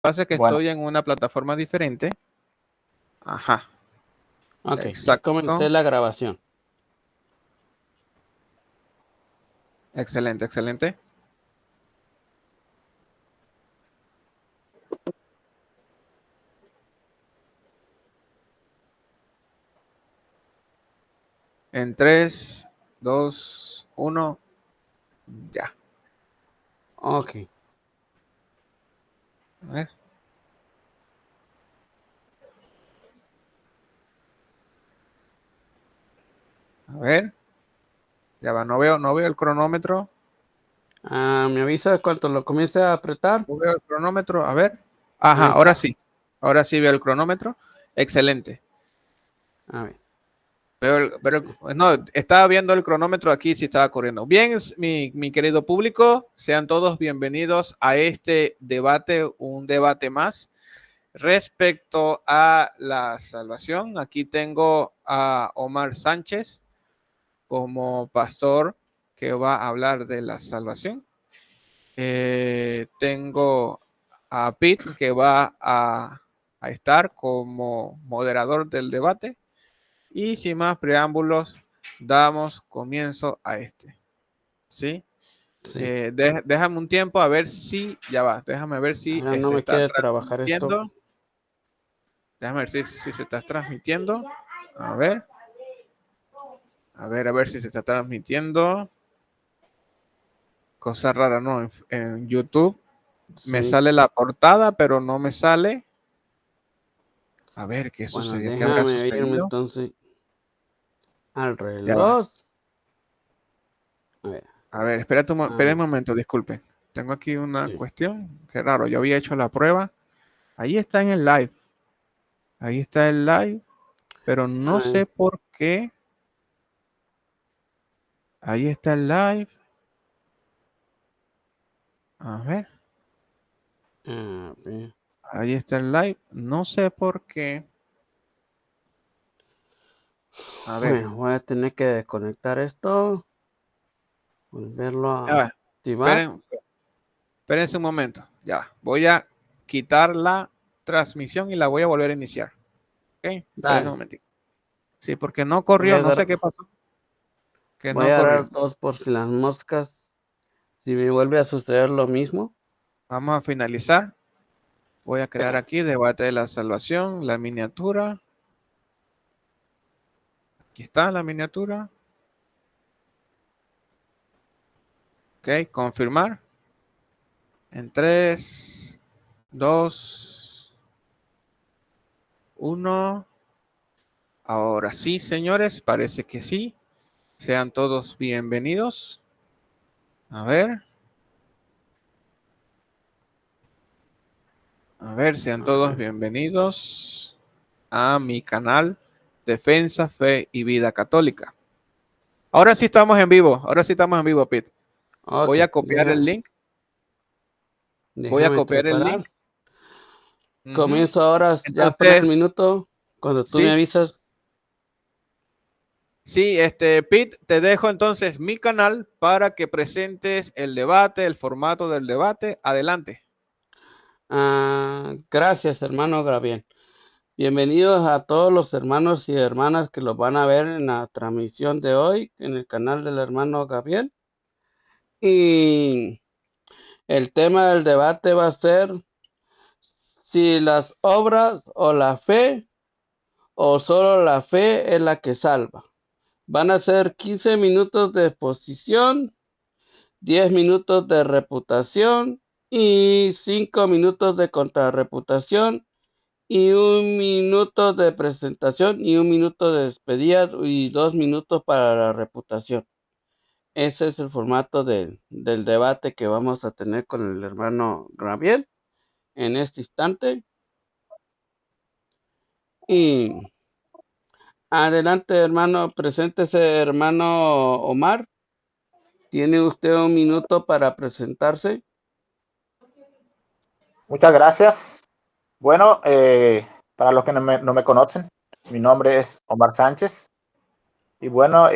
pasa es que Bueno, estoy en una plataforma diferente. Ajá. Ok, ya comencé Exacto. la grabación. Excelente, excelente. En 3, 2, 1, ya. Ok. A ver. A ver. Ya va, no veo el cronómetro. Me avisa cuando lo comience a apretar. No veo el cronómetro. A ver. Ajá, Ahí ahora está. sí. Ahora sí veo el cronómetro. Excelente. A ver. No, estaba viendo el cronómetro aquí, si estaba corriendo. Bien, mi querido público, sean todos bienvenidos a este debate, un debate más respecto a la salvación. Aquí tengo a Omar Sánchez como pastor que va a hablar de la salvación. Tengo a Pete que va a estar como moderador del debate. Y sin más preámbulos, damos comienzo a este. ¿Sí? Sí. Déjame un tiempo a ver si, ya va, déjame ver si Ahora no se me está quiere trabajar esto. transmitiendo. Déjame ver si se está transmitiendo. A ver. A ver si se está transmitiendo. Cosa rara, ¿no? En YouTube me Sí. sale la portada, pero no me sale. A ver, ¿qué Bueno, sucedió? ¿Qué habrá déjame irme sucedido? entonces al Ya va. reloj. A ver. A ver, espérate espera un momento, disculpe. Tengo aquí una Sí. cuestión. Qué raro, yo había hecho la prueba. Ahí está en el live. Ahí está el live, pero no A ver. sé por qué. Ahí está el live. A ver, A ver. ahí está el live. No sé por qué. A ver, Bueno, voy a tener que desconectar esto. Volverlo ya a va. activar. Espérense un momento. Ya, voy a quitar la transmisión y la voy a volver a iniciar. ¿Ok? Espérense un Dale. momentito. Sí, porque no Voy corrió, a no dar, sé qué pasó. Que voy no a dar corrió. dos por si las moscas. Si me vuelve a suceder lo mismo. Vamos a finalizar. Voy a crear aquí debate de la salvación, la miniatura. Aquí está la miniatura. Ok, confirmar. En 3, 2, 1. Ahora sí, señores, parece que sí. Sean todos bienvenidos. A ver. A ver, sean A todos ver. bienvenidos a mi canal Defensa, Fe y Vida Católica. Ahora sí estamos en vivo. Ahora sí estamos en vivo, Pete. Ok, Voy a copiar el link. Voy a déjame copiar el link. preparar. Ujú. Comienzo ahora ya a poner el Entonces, minuto. Cuando tú me sí, avisas. sí, Pete, te dejo entonces mi canal para que presentes el debate, el formato del debate. Adelante. Gracias, hermano Gabriel. Bienvenidos a todos los hermanos y hermanas que los van a ver en la transmisión de hoy en el canal del hermano Gabriel. Y el tema del debate va a ser si las obras o la fe o solo la fe es la que salva. Van a ser 15 minutos de exposición, 10 minutos de reputación y 5 minutos de contrarreputación y 1 minuto de presentación y 1 minuto de despedida y 2 minutos para la reputación. Ese es el formato del debate que vamos a tener con el hermano Gabriel en este instante. Y adelante, hermano, preséntese, hermano Omar. ¿Tiene usted 1 minuto para presentarse? muchas gracias. Bueno, para los que no me conocen, mi nombre es Omar Sánchez y bueno,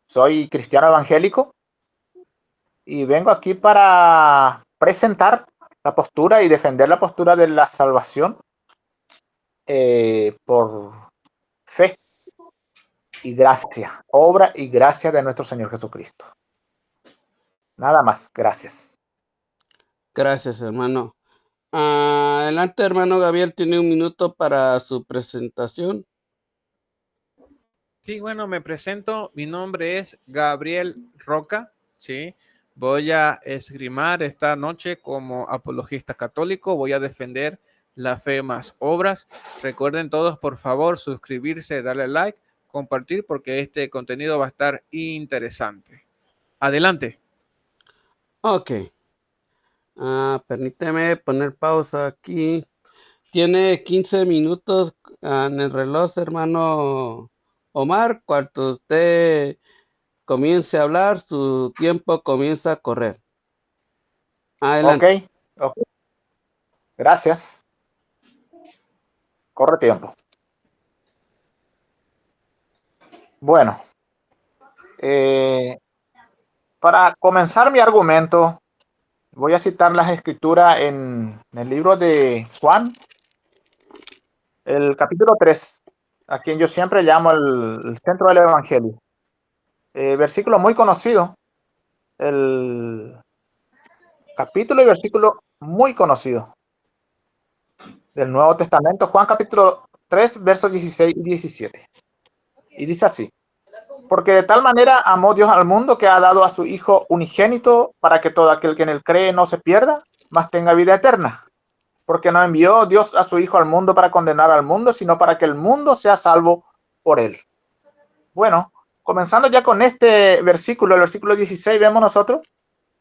soy cristiano evangélico y vengo aquí para presentar la postura y defender la postura de la salvación por fe y gracia, obra y gracia de nuestro Señor Jesucristo. Nada más, gracias. Gracias, hermano. Adelante, hermano Gabriel, tiene un minuto para su presentación. Sí, bueno, me presento. Mi nombre es Gabriel Roca, ¿sí? Voy a esgrimar esta noche como apologista católico. Voy a defender la fe más obras. Recuerden todos, por favor, suscribirse, darle like, compartir, porque este contenido va a estar interesante. Adelante. Ok. Permíteme poner pausa aquí. Tiene 15 minutos en el reloj, hermano Omar. Cuando usted comience a hablar, su tiempo comienza a correr. Adelante. Ok. Gracias. Corre tiempo. Bueno, para comenzar mi argumento, voy a citar las escrituras en el libro de Juan, el capítulo 3, a quien yo siempre llamo el centro del Evangelio. Versículo muy conocido, el capítulo y versículo muy conocido del Nuevo Testamento, Juan capítulo 3, versos 16 y 17. Y dice así: porque de tal manera amó Dios al mundo que ha dado a su Hijo unigénito para que todo aquel que en él cree no se pierda, mas tenga vida eterna. Porque no envió Dios a su Hijo al mundo para condenar al mundo, sino para que el mundo sea salvo por él. Bueno, comenzando ya con este versículo, el versículo 16, vemos nosotros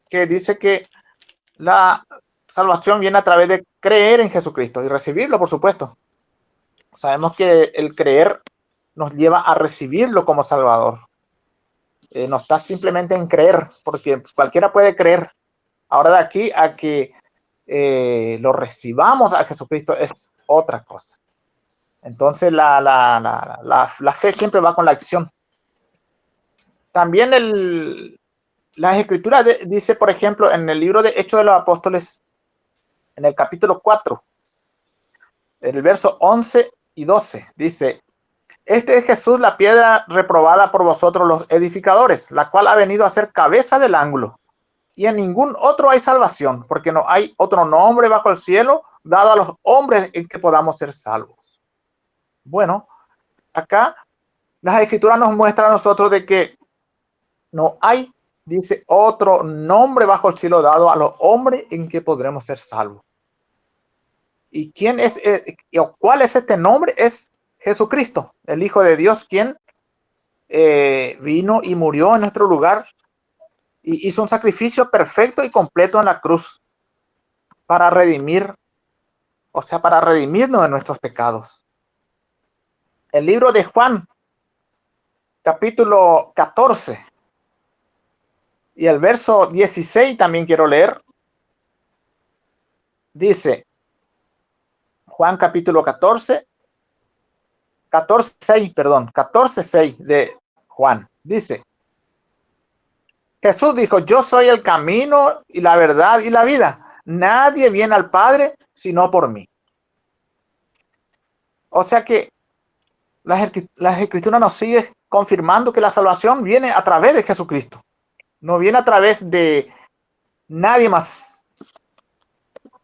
que dice que la salvación viene a través de creer en Jesucristo y recibirlo, por supuesto. Sabemos que el creer nos lleva a recibirlo como Salvador. No está simplemente en creer, porque cualquiera puede creer. Ahora de aquí a que lo recibamos a Jesucristo es otra cosa. Entonces la fe siempre va con la acción. También las escrituras dice, por ejemplo, en el libro de Hechos de los Apóstoles, en el capítulo 4, en el verso 11 y 12, dice: este es Jesús, la piedra reprobada por vosotros los edificadores, la cual ha venido a ser cabeza del ángulo. Y en ningún otro hay salvación, porque no hay otro nombre bajo el cielo dado a los hombres en que podamos ser salvos. Bueno, acá las escrituras nos muestran a nosotros de que no hay, dice, otro nombre bajo el cielo dado a los hombres en que podremos ser salvos. ¿Y quién es, o cuál es este nombre? Es Jesucristo, el Hijo de Dios, quien vino y murió en nuestro lugar y hizo un sacrificio perfecto y completo en la cruz para redimir, o sea, para redimirnos de nuestros pecados. El libro de Juan, capítulo 14, y el verso 16 también quiero leer. Dice, Juan capítulo 14, 14:6 de Juan. Dice, Jesús dijo: yo soy el camino y la verdad y la vida. Nadie viene al Padre sino por mí. O sea que las escrituras nos siguen confirmando que la salvación viene a través de Jesucristo. No viene a través de nadie más.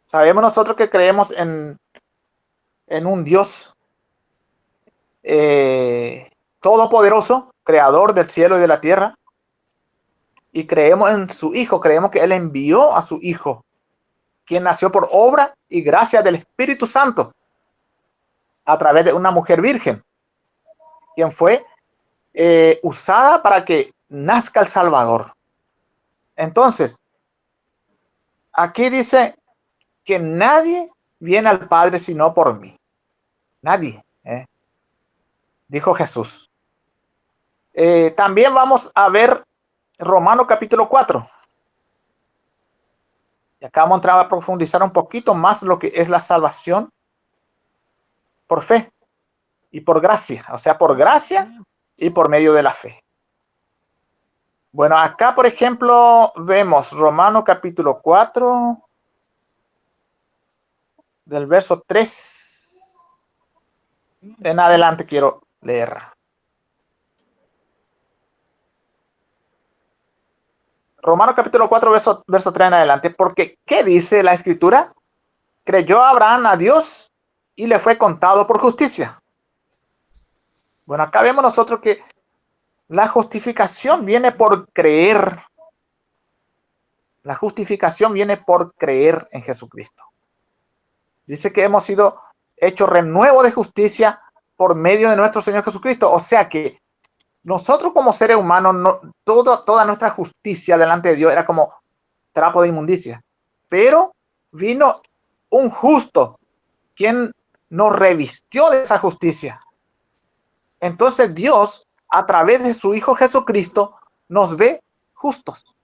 Sabemos nosotros que creemos en un Dios todopoderoso, creador del cielo y de la tierra. Y creemos en su Hijo, creemos que Él envió a su Hijo, quien nació por obra y gracia del Espíritu Santo, a través de una mujer virgen, quien fue usada para que nazca el Salvador. Entonces, aquí dice que nadie viene al Padre sino por mí. Nadie, dijo Jesús. También vamos a ver Romanos capítulo 4. Y acá vamos a entrar a profundizar un poquito más lo que es la salvación por fe y por gracia. O sea, por gracia y por medio de la fe. Bueno, acá, por ejemplo, vemos Romanos capítulo 4. del verso 3 en adelante quiero leer. Romanos capítulo 4, verso 3 en adelante. Porque, ¿qué dice la escritura? Creyó Abraham a Dios y le fue contado por justicia. Bueno, acá vemos nosotros que la justificación viene por creer. La justificación viene por creer en Jesucristo. Dice que hemos sido hechos renuevo de justicia por medio de nuestro Señor Jesucristo. O sea que nosotros como seres humanos, toda nuestra justicia delante de Dios era como trapo de inmundicia. Pero vino un justo quien nos revistió de esa justicia. Entonces Dios, a través de su Hijo Jesucristo, nos ve justos.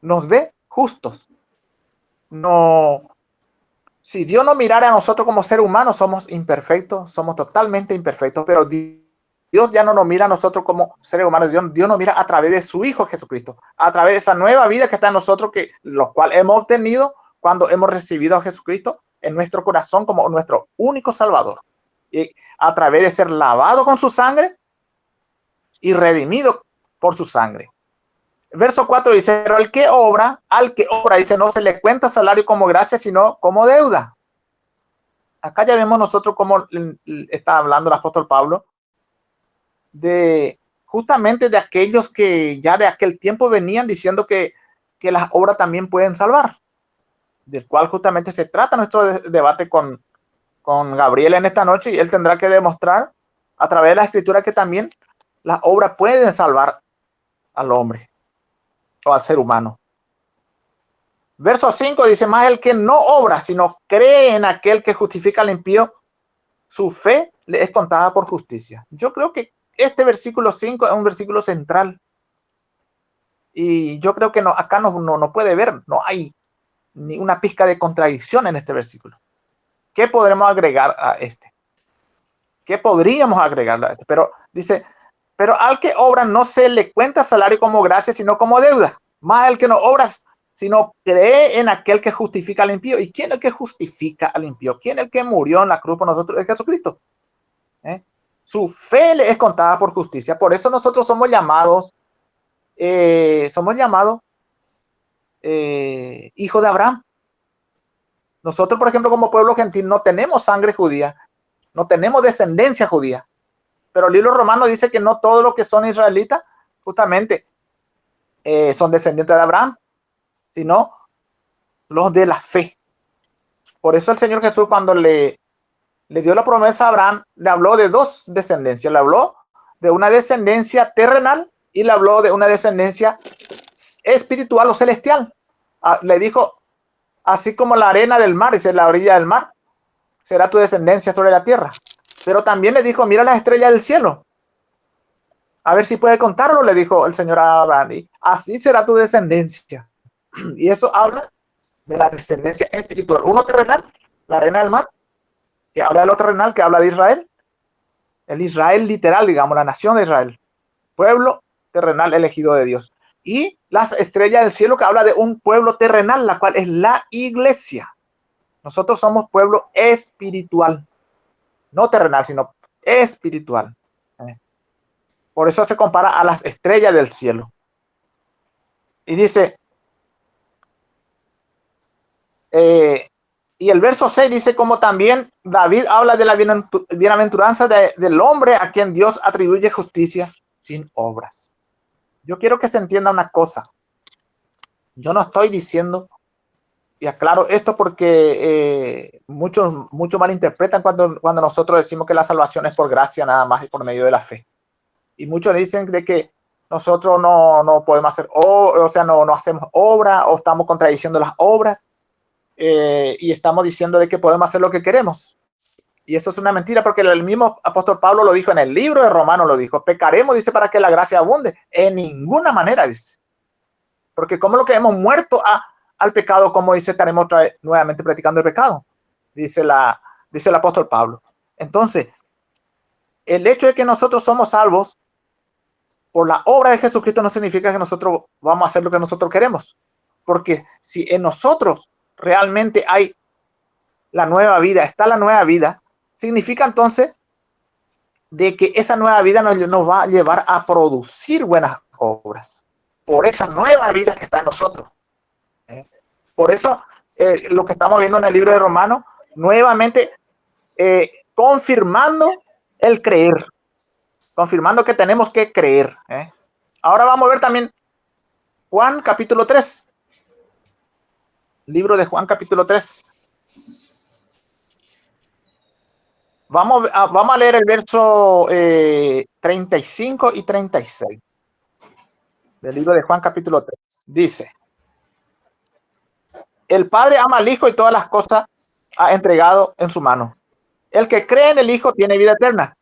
Nos ve justos. No, si Dios nos mirara a nosotros como seres humanos, somos imperfectos, somos totalmente imperfectos, pero Dios ya no nos mira a nosotros como seres humanos, Dios nos mira a través de su Hijo Jesucristo, a través de esa nueva vida que está en nosotros, lo cual hemos obtenido cuando hemos recibido a Jesucristo en nuestro corazón como nuestro único Salvador. Y a través de ser lavado con su sangre y redimido por su sangre. Verso 4 dice, pero al que obra, dice, no se le cuenta salario como gracia, sino como deuda. Acá ya vemos nosotros cómo está hablando el apóstol Pablo de justamente de aquellos que ya de aquel tiempo venían diciendo que las obras también pueden salvar, del cual justamente se trata nuestro debate con Gabriel en esta noche, y él tendrá que demostrar a través de la escritura que también las obras pueden salvar al hombre o al ser humano. Verso 5 dice, más el que no obra, sino cree en aquel que justifica al impío, su fe le es contada por justicia. Yo creo que este versículo 5 es un versículo central. Y yo creo que acá no puede ver, no hay ni una pizca de contradicción en este versículo. ¿Qué podremos agregar a este? ¿Qué podríamos agregarle a este? Pero dice, pero al que obra no se le cuenta salario como gracia, sino como deuda. Más el que no obra, sino cree en aquel que justifica al impío. ¿Y quién es el que justifica al impío? ¿Quién es el que murió en la cruz por nosotros? Es Jesucristo. Su fe le es contada por justicia. Por eso nosotros somos llamados hijos de Abraham. Nosotros, por ejemplo, como pueblo gentil, no tenemos sangre judía, no tenemos descendencia judía. Pero el libro romano dice que no todos los que son israelitas, justamente, son descendientes de Abraham, sino los de la fe. Por eso el Señor Jesús, cuando le dio la promesa a Abraham, le habló de dos descendencias. Le habló de una descendencia terrenal y le habló de una descendencia espiritual o celestial. Le dijo, así como la arena del mar, dice, la orilla del mar, será tu descendencia sobre la tierra. Pero también le dijo, mira las estrellas del cielo. A ver si puede contarlo, le dijo el Señor a Abraham. Y así será tu descendencia. Y eso habla de la descendencia espiritual. Uno terrenal, la arena del mar, que habla de lo terrenal, que habla de Israel. El Israel literal, digamos, la nación de Israel. Pueblo terrenal elegido de Dios. Y las estrellas del cielo, que habla de un pueblo terrenal, la cual es la iglesia. Nosotros somos pueblo espiritual. No terrenal, sino espiritual. Por eso se compara a las estrellas del cielo. Y dice, y el verso 6 dice, como también David habla de la bienaventuranza del hombre a quien Dios atribuye justicia sin obras. Yo quiero que se entienda una cosa. Yo no estoy diciendo, y aclaro esto porque muchos malinterpretan cuando nosotros decimos que la salvación es por gracia nada más y por medio de la fe. Y muchos dicen de que nosotros no podemos hacer, o sea, no hacemos obra, o estamos contradiciendo las obras, y estamos diciendo de que podemos hacer lo que queremos. Y eso es una mentira, porque el mismo apóstol Pablo lo dijo en el libro de Romanos, lo dijo, pecaremos, dice, para que la gracia abunde. En ninguna manera, dice. Porque como lo que hemos muerto al pecado, como dice, estaremos nuevamente practicando el pecado, dice el apóstol Pablo. Entonces, el hecho de que nosotros somos salvos por la obra de Jesucristo no significa que nosotros vamos a hacer lo que nosotros queremos. Porque si en nosotros realmente hay la nueva vida, está la nueva vida, significa entonces de que esa nueva vida nos va a llevar a producir buenas obras, por esa nueva vida que está en nosotros. Por eso, lo que estamos viendo en el libro de Romanos, nuevamente confirmando el creer, confirmando que tenemos que creer. Ahora vamos a ver también Juan capítulo 3, libro de Juan capítulo 3. Vamos a leer el verso 35 y 36 del libro de Juan capítulo 3. Dice: el Padre ama al Hijo y todas las cosas ha entregado en su mano. El que cree en el Hijo tiene vida eterna,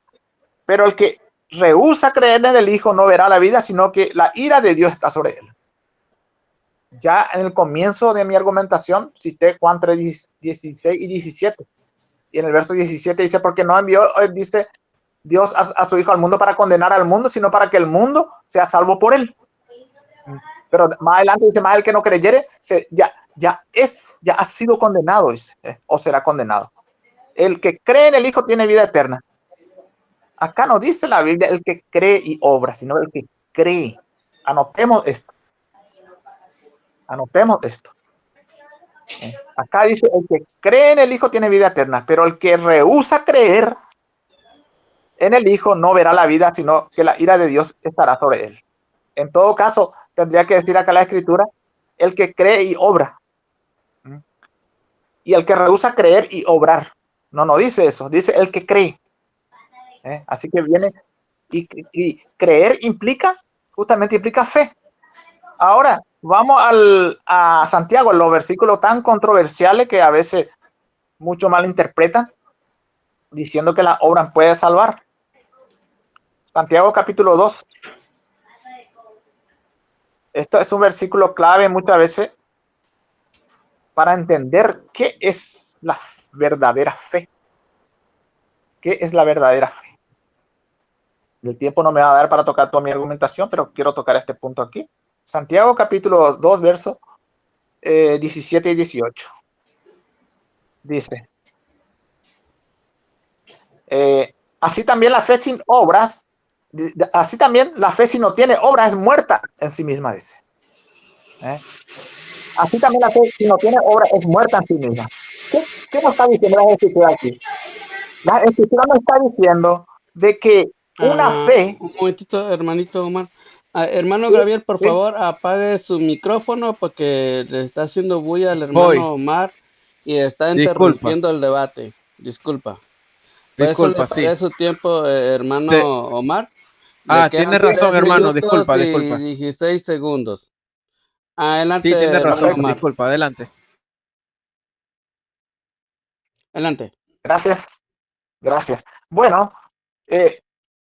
pero el que rehúsa creer en el Hijo no verá la vida, sino que la ira de Dios está sobre él. Ya en el comienzo de mi argumentación cité Juan 3, 16 y 17. Y en el verso 17 dice, porque no envió, dice Dios a su Hijo al mundo para condenar al mundo, sino para que el mundo sea salvo por él. Pero más adelante dice, más el que no creyere, ya ha sido condenado, dice, o será condenado. El que cree en el Hijo tiene vida eterna. Acá no dice la Biblia el que cree y obra, sino el que cree. Anotemos esto. Anotemos esto. Acá dice, el que cree en el Hijo tiene vida eterna, pero el que rehúsa creer en el Hijo no verá la vida, sino que la ira de Dios estará sobre él. En todo caso, tendría que decir acá la Escritura, el que cree y obra. Y el que rehúsa creer y obrar. No dice eso, dice el que cree. Así que viene, y creer justamente implica fe. Ahora, vamos a Santiago, los versículos tan controversiales que a veces mucho mal interpretan, diciendo que la obra puede salvar. Santiago capítulo 2. Esto es un versículo clave muchas veces para entender qué es la verdadera fe. ¿Qué es la verdadera fe? El tiempo no me va a dar para tocar toda mi argumentación, pero quiero tocar este punto aquí. Santiago capítulo 2, versos 17 y 18. Dice, así también la fe sin obras, así también la fe si no tiene obras es muerta en sí misma, dice. Así también la fe si no tiene obras es muerta en sí misma. ¿Qué nos está diciendo la Escritura aquí? La Escritura nos está diciendo de que una fe... Un momentito, hermanito Omar. Hermano Sí, Gabriel, por sí. favor, apague su micrófono porque le está haciendo bulla al hermano Omar y está interrumpiendo el debate. Disculpa. Por eso le pagué su tiempo, hermano Omar. Tienes razón, hermano. Disculpa. 16 segundos. Adelante, Sí, tienes razón. Omar. Disculpa, adelante. Adelante. Gracias. Bueno,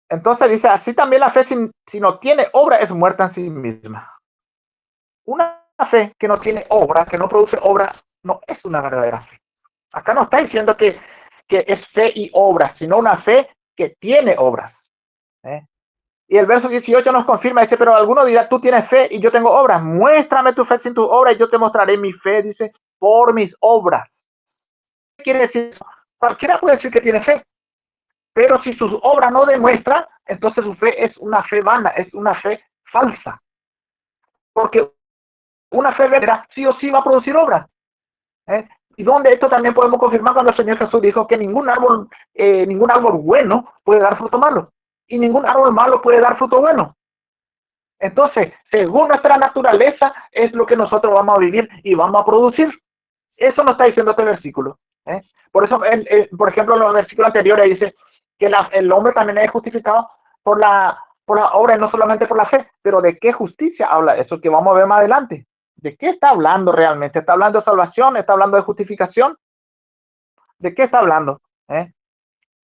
entonces dice, así también la fe si no tiene obra es muerta en sí misma. Una fe que no tiene obra, que no produce obra, no es una verdadera fe. Acá no está diciendo que es fe y obra, sino una fe que tiene obras. Y el verso 18 nos confirma, dice, pero alguno dirá, tú tienes fe y yo tengo obras. Muéstrame tu fe sin tu obra y yo te mostraré mi fe, dice, por mis obras. ¿Qué quiere decir eso? Cualquiera puede decir que tiene fe, pero si sus obras no demuestran, entonces su fe es una fe vana, es una fe falsa. Porque una fe verdadera sí o sí va a producir obras. Y donde esto también podemos confirmar cuando el Señor Jesús dijo que ningún árbol bueno puede dar fruto malo. Y ningún árbol malo puede dar fruto bueno. Entonces, según nuestra naturaleza, es lo que nosotros vamos a vivir y vamos a producir. Eso nos está diciendo este versículo. Por eso, por ejemplo, en los versículos anteriores dice que el hombre también es justificado por la obra y no solamente por la fe. Pero ¿de qué justicia habla eso? Que vamos a ver más adelante. ¿De qué está hablando realmente? ¿Está hablando de salvación? ¿Está hablando de justificación? ¿De qué está hablando?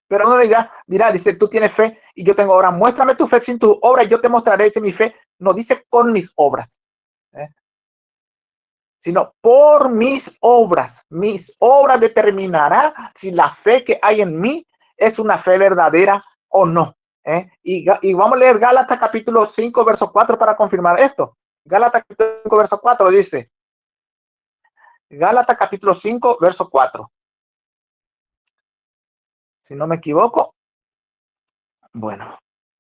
Pero uno dirá, dice, tú tienes fe y yo tengo obra. Muéstrame tu fe sin tu obra y yo te mostraré que mi fe no dice con mis obras, sino por mis obras. Mis obras determinará si la fe que hay en mí es una fe verdadera o no. Y vamos a leer Gálatas capítulo 5, verso 4 para confirmar esto. Gálatas capítulo 5, verso 4 dice, Gálatas capítulo 5, verso 4. si no me equivoco. Bueno,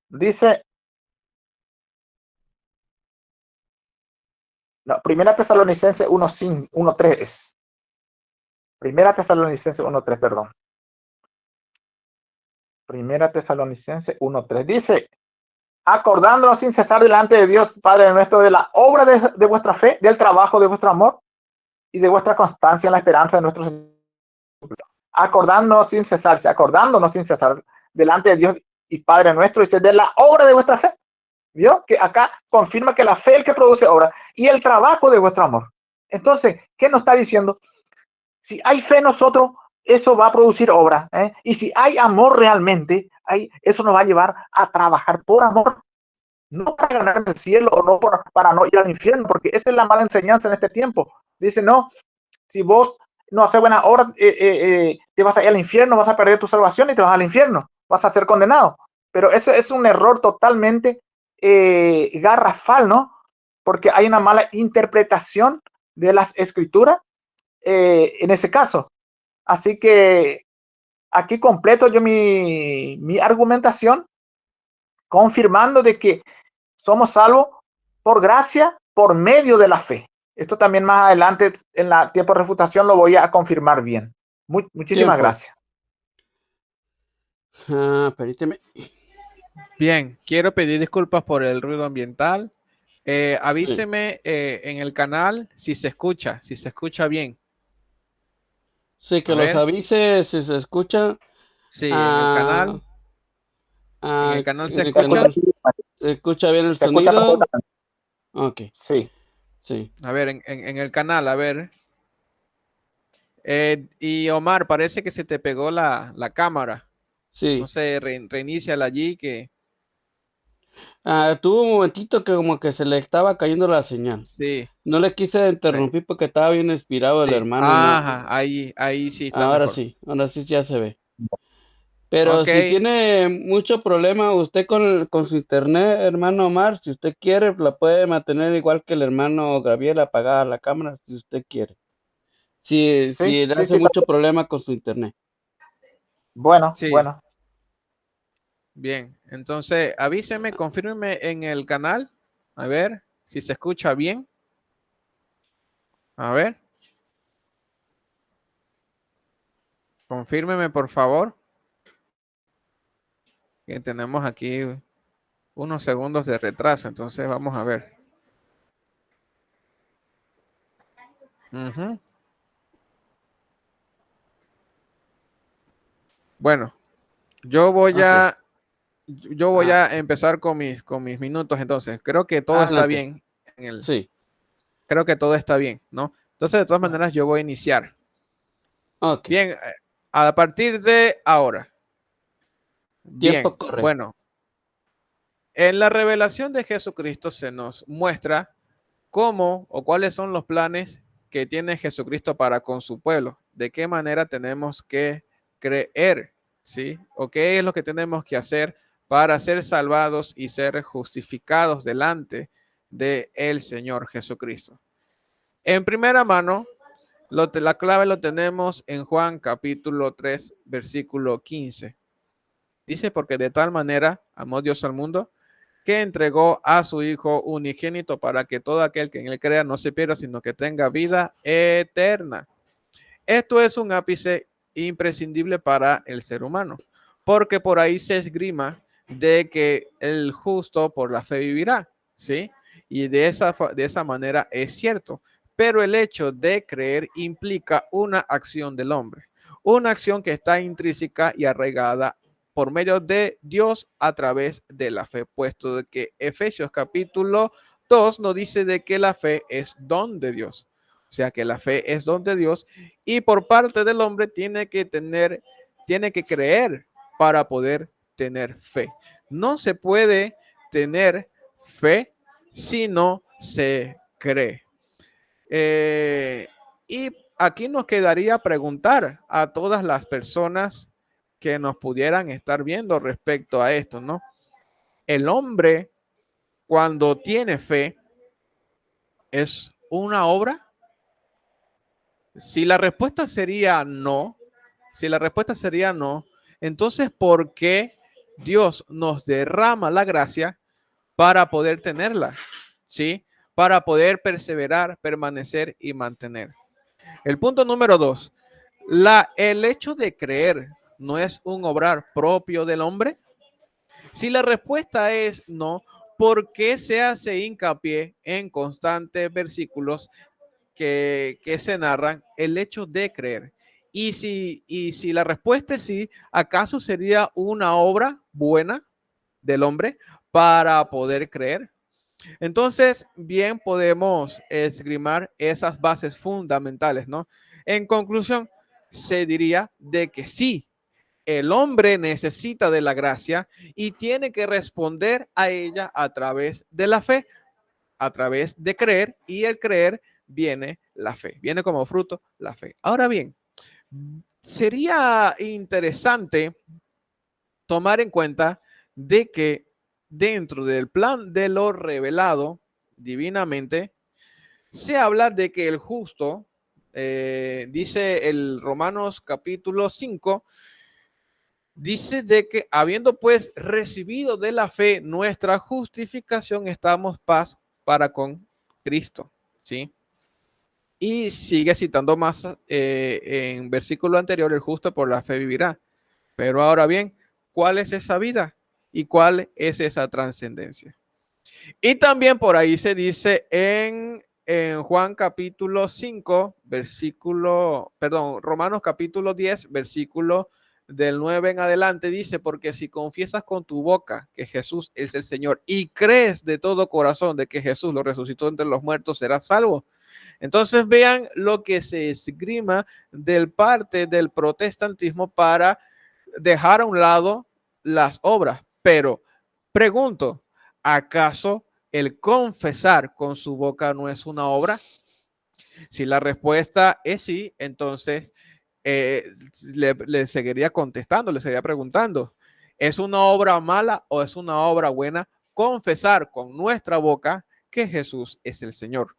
dice, no, Primera Tesalonicenses 1:3 es. Primera Tesalonicenses 1:3, perdón. Primera Tesalonicenses 1:3 dice, acordándonos sin cesar delante de Dios, Padre nuestro, de la obra de vuestra fe, del trabajo de vuestro amor y de vuestra constancia en la esperanza de nuestros acordándonos sin cesar delante de Dios y Padre nuestro, dice, de la obra de vuestra fe. ¿Vio? Que acá confirma que la fe es el que produce obra y el trabajo de vuestro amor. Entonces, ¿qué nos está diciendo? Si hay fe en nosotros, eso va a producir obra, ¿eh? Y si hay amor realmente, eso nos va a llevar a trabajar por amor, no para ganar en el cielo o no para no ir al infierno, porque esa es la mala enseñanza en este tiempo. Dice, no, si vos no haces buena obra, te vas a ir al infierno, vas a perder tu salvación y te vas al infierno, vas a ser condenado. Pero eso es un error totalmente garrafal, ¿no? Porque hay una mala interpretación de las escrituras en ese caso. Así que aquí completo yo mi argumentación, confirmando de que somos salvos por gracia, por medio de la fe. Esto también más adelante en la tiempo de refutación lo voy a confirmar bien. Muchísimas Tiempo. gracias. Permíteme. Bien, quiero pedir disculpas por el ruido ambiental. Avíseme en el canal si se escucha bien. Sí, que A los ver, avise si se escucha. sí, Ah, en el canal se en el Se escucha, escucha. canal se escucha bien el se escucha sonido. perfectamente. Ok, Sí. sí, A ver, en el canal, a ver. Y Omar, parece que se te pegó la cámara. No sí. sé, reiníciala allí que Tuvo un momentito que como que se le estaba cayendo la señal. sí. No le quise interrumpir porque estaba bien inspirado el Sí. hermano y no. Ajá, ahí sí está mejor. Ahora sí ya se ve. Pero Ok, si tiene mucho problema usted con su internet, hermano Omar, si usted quiere, la puede mantener igual que el hermano Gabriel, apagada la cámara, si usted quiere. Sí, Si le sí, hace sí. mucho problema con su internet. Bueno, sí, bueno. bien. Entonces, avíseme, confírmeme en el canal. A ver si se escucha bien. A ver, confírmeme, por favor. Que tenemos aquí unos segundos de retraso, entonces vamos a ver. Ujú. Bueno, yo voy Ok, a yo voy ah, a empezar con mis minutos, entonces. Creo que todo está adelante. bien Sí, creo que todo está bien, ¿no? Entonces, de todas ah, maneras, yo voy a iniciar. ok. Bien, a partir de ahora. Tiempo Bien, corre. bueno, en la revelación de Jesucristo se nos muestra cómo o cuáles son los planes que tiene Jesucristo para con su pueblo, de qué manera tenemos que creer, ¿sí? O qué es lo que tenemos que hacer para ser salvados y ser justificados delante de el Señor Jesucristo. En primera mano, la clave lo tenemos en Juan capítulo 3, versículo 15. Dice, porque de tal manera amó Dios al mundo, que entregó a su Hijo unigénito para que todo aquel que en él crea no se pierda, sino que tenga vida eterna. Esto es un ápice imprescindible para el ser humano, porque por ahí se esgrima de que el justo por la fe vivirá, ¿sí? Y de esa manera es cierto, pero el hecho de creer implica una acción del hombre, una acción que está intrínseca y arraigada por medio de Dios a través de la fe, puesto de que Efesios capítulo 2 nos dice de que la fe es don de Dios. O sea que la fe es don de Dios y por parte del hombre tiene que creer para poder tener fe. No se puede tener fe si no se cree. Y aquí nos quedaría preguntar a todas las personas que nos pudieran estar viendo respecto a esto, ¿no? El hombre, cuando tiene fe, es una obra. Si la respuesta sería no, Entonces, ¿por qué Dios nos derrama la gracia para poder tenerla? ¿Sí? Para poder perseverar, permanecer y mantener. El punto número 2. El hecho de creer no es un obrar propio del hombre. Si la respuesta es no, ¿por qué se hace hincapié en constantes versículos que se narran el hecho de creer? Y si la respuesta es sí, ¿acaso sería una obra buena del hombre para poder creer? Entonces, bien podemos esgrimar esas bases fundamentales, ¿no? En conclusión, se diría de que sí, el hombre necesita de la gracia y tiene que responder a ella a través de la fe, a través de creer, y el creer viene la fe, viene como fruto la fe. Ahora bien, sería interesante tomar en cuenta de que dentro del plan de lo revelado divinamente, se habla de que el justo, dice el Romanos capítulo 5, dice de que habiendo pues recibido de la fe nuestra justificación, estamos paz para con Cristo, ¿sí? Y sigue citando más en versículo anterior, el justo por la fe vivirá. Pero ahora bien, ¿cuál es esa vida? ¿Y cuál es esa trascendencia? Y también por ahí se dice en Juan capítulo 5, Romanos capítulo 10, versículo del 9 en adelante, dice, porque si confiesas con tu boca que Jesús es el Señor y crees de todo corazón de que Jesús lo resucitó entre los muertos, serás salvo. Entonces vean lo que se esgrima del parte del protestantismo para dejar a un lado las obras. Pero pregunto, ¿acaso el confesar con su boca no es una obra? Si la respuesta es sí, entonces le seguiría contestando, le seguiría preguntando, ¿es una obra mala o es una obra buena confesar con nuestra boca que Jesús es el Señor?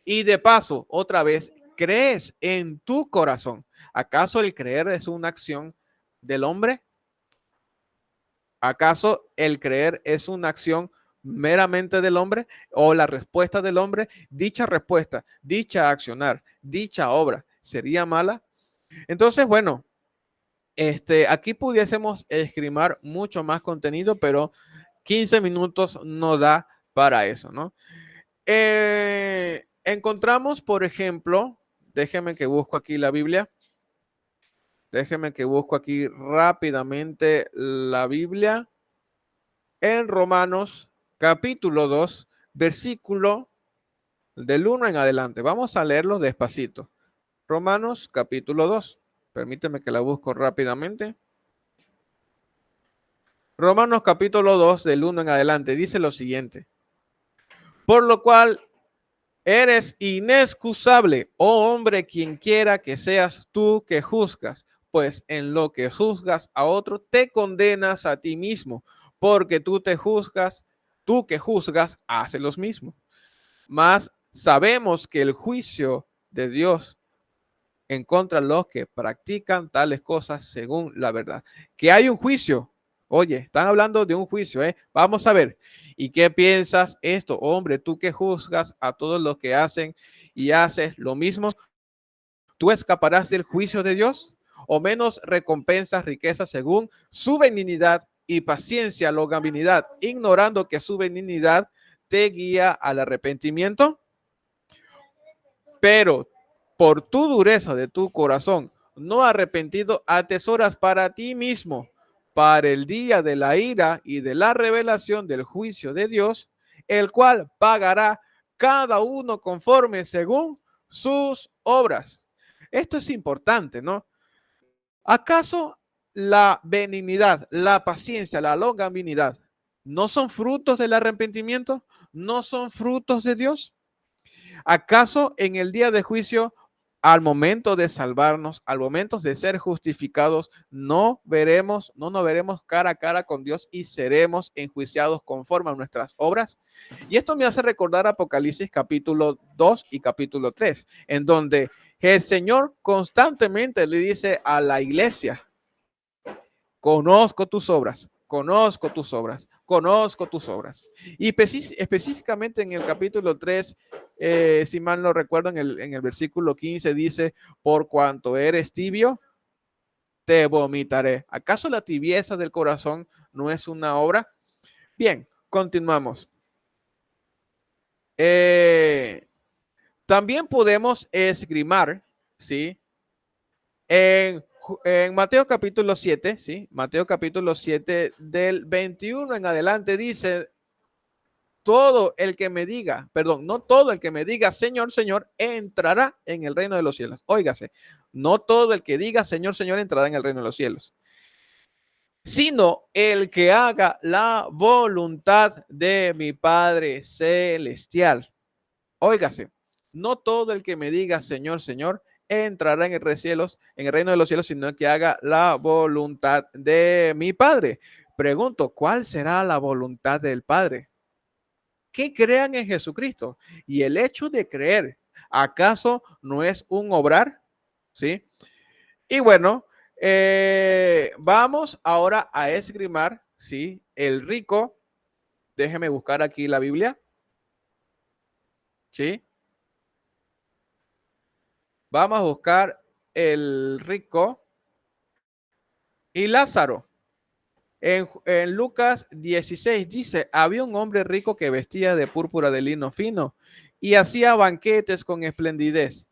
Y de paso, otra vez, ¿crees en tu corazón? ¿Acaso el creer es una acción del hombre? ¿Acaso el creer es una acción meramente del hombre o la respuesta del hombre? Dicha respuesta, dicha accionar, dicha obra, ¿sería mala? Entonces, bueno, aquí pudiésemos esgrimar mucho más contenido, pero 15 minutos no da para eso, ¿no? Encontramos, por ejemplo, déjenme que busco aquí la Biblia. Déjenme que busco aquí rápidamente la Biblia. En Romanos capítulo 2, versículo del 1 en adelante. Vamos a leerlo despacito. Romanos capítulo 2. Permíteme que la busco rápidamente. Romanos capítulo 2, del 1 en adelante, dice lo siguiente. Por lo cual eres inexcusable, oh hombre, quien quiera que seas tú que juzgas, pues en lo que juzgas a otro te condenas a ti mismo, porque tú que juzgas, haces lo mismo. Mas sabemos que el juicio de Dios en contra de los que practican tales cosas según la verdad. Que hay un juicio. Oye, están hablando de un juicio, ¿eh? Vamos a ver. ¿Y qué piensas esto, hombre? Tú que juzgas a todos los que hacen y haces lo mismo, ¿tú escaparás del juicio de Dios? ¿O menos recompensas, riquezas según su benignidad y paciencia, longanimidad, ignorando que su benignidad te guía al arrepentimiento? Pero por tu dureza de tu corazón, no arrepentido, atesoras para ti mismo, para el día de la ira y de la revelación del juicio de Dios, el cual pagará cada uno conforme según sus obras. Esto es importante, ¿no? ¿Acaso la benignidad, la paciencia, la longanimidad no son frutos del arrepentimiento? ¿No son frutos de Dios? ¿Acaso en el día de juicio, al momento de salvarnos, al momento de ser justificados, no nos veremos cara a cara con Dios y seremos enjuiciados conforme a nuestras obras? Y esto me hace recordar Apocalipsis capítulo 2 y capítulo 3, en donde el Señor constantemente le dice a la iglesia, conozco tus obras, conozco tus obras, conozco tus obras. Y específicamente en el capítulo 3, si mal no recuerdo, en el versículo 15 dice, por cuanto eres tibio, te vomitaré. ¿Acaso la tibieza del corazón no es una obra? Bien, continuamos. También podemos esgrimar, ¿sí? En Mateo capítulo 7, ¿sí? Mateo capítulo 7 del 21 en adelante dice, todo el que me diga, perdón, no todo el que me diga Señor, Señor, entrará en el reino de los cielos. Óigase, no todo el que diga Señor, Señor, entrará en el reino de los cielos, sino el que haga la voluntad de mi Padre celestial. Óigase, no todo el que me diga Señor, Señor, entrará en el reino de los cielos, sino que haga la voluntad de mi Padre. Pregunto, ¿cuál será la voluntad del Padre? Que crean en Jesucristo. Y el hecho de creer, ¿acaso no es un obrar? ¿Sí? Y bueno, vamos ahora a esgrimar, ¿sí? El rico, déjeme buscar aquí la Biblia, ¿sí? Vamos a buscar el rico y Lázaro. En Lucas 16 dice, había un hombre rico que vestía de púrpura de lino fino y hacía banquetes con esplendidez.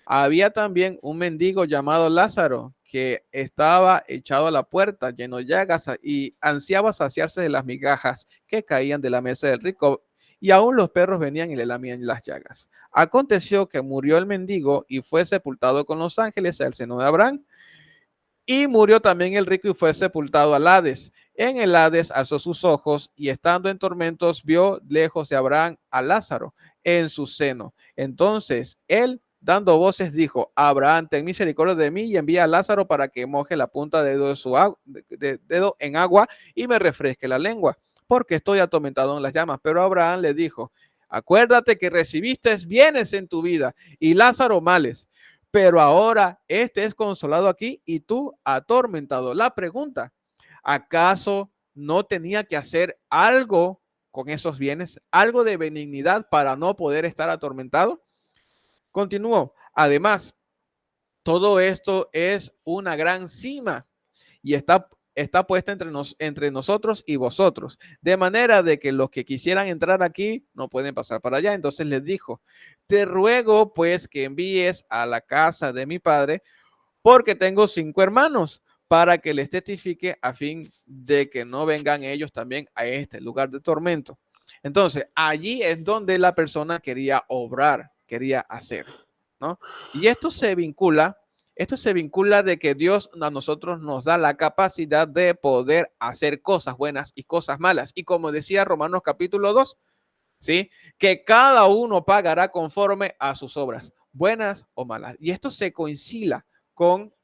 Había también un mendigo llamado Lázaro que estaba echado a la puerta, lleno de llagas y ansiaba saciarse de las migajas que caían de la mesa del rico, y aún los perros venían y le lamían las llagas. Aconteció que murió el mendigo y fue sepultado con los ángeles al seno de Abraham. Y murió también el rico y fue sepultado al Hades. En el Hades alzó sus ojos y estando en tormentos vio lejos de Abraham a Lázaro en su seno. Entonces él, dando voces, dijo, Abraham, ten misericordia de mí y envía a Lázaro para que moje la punta de dedo, dedo en agua y me refresque la lengua, porque estoy atormentado en las llamas. Pero Abraham le dijo, acuérdate que recibiste bienes en tu vida y Lázaro males, pero ahora este es consolado aquí y tú atormentado. La pregunta, ¿acaso no tenía que hacer algo con esos bienes, algo de benignidad para no poder estar atormentado? Continuó. Además, todo esto es una gran cima y está puesta entre nosotros y vosotros, de manera de que los que quisieran entrar aquí no pueden pasar para allá. Entonces les dijo, te ruego pues que envíes a la casa de mi padre, porque tengo 5 hermanos, para que les testifique a fin de que no vengan ellos también a este lugar de tormento. Entonces, allí es donde la persona quería obrar, quería hacer, ¿no? Y esto se vincula de que Dios a nosotros nos da la capacidad de poder hacer cosas buenas y cosas malas. Y como decía Romanos capítulo 2, ¿sí? Que cada uno pagará conforme a sus obras, buenas o malas. Y esto se coincide con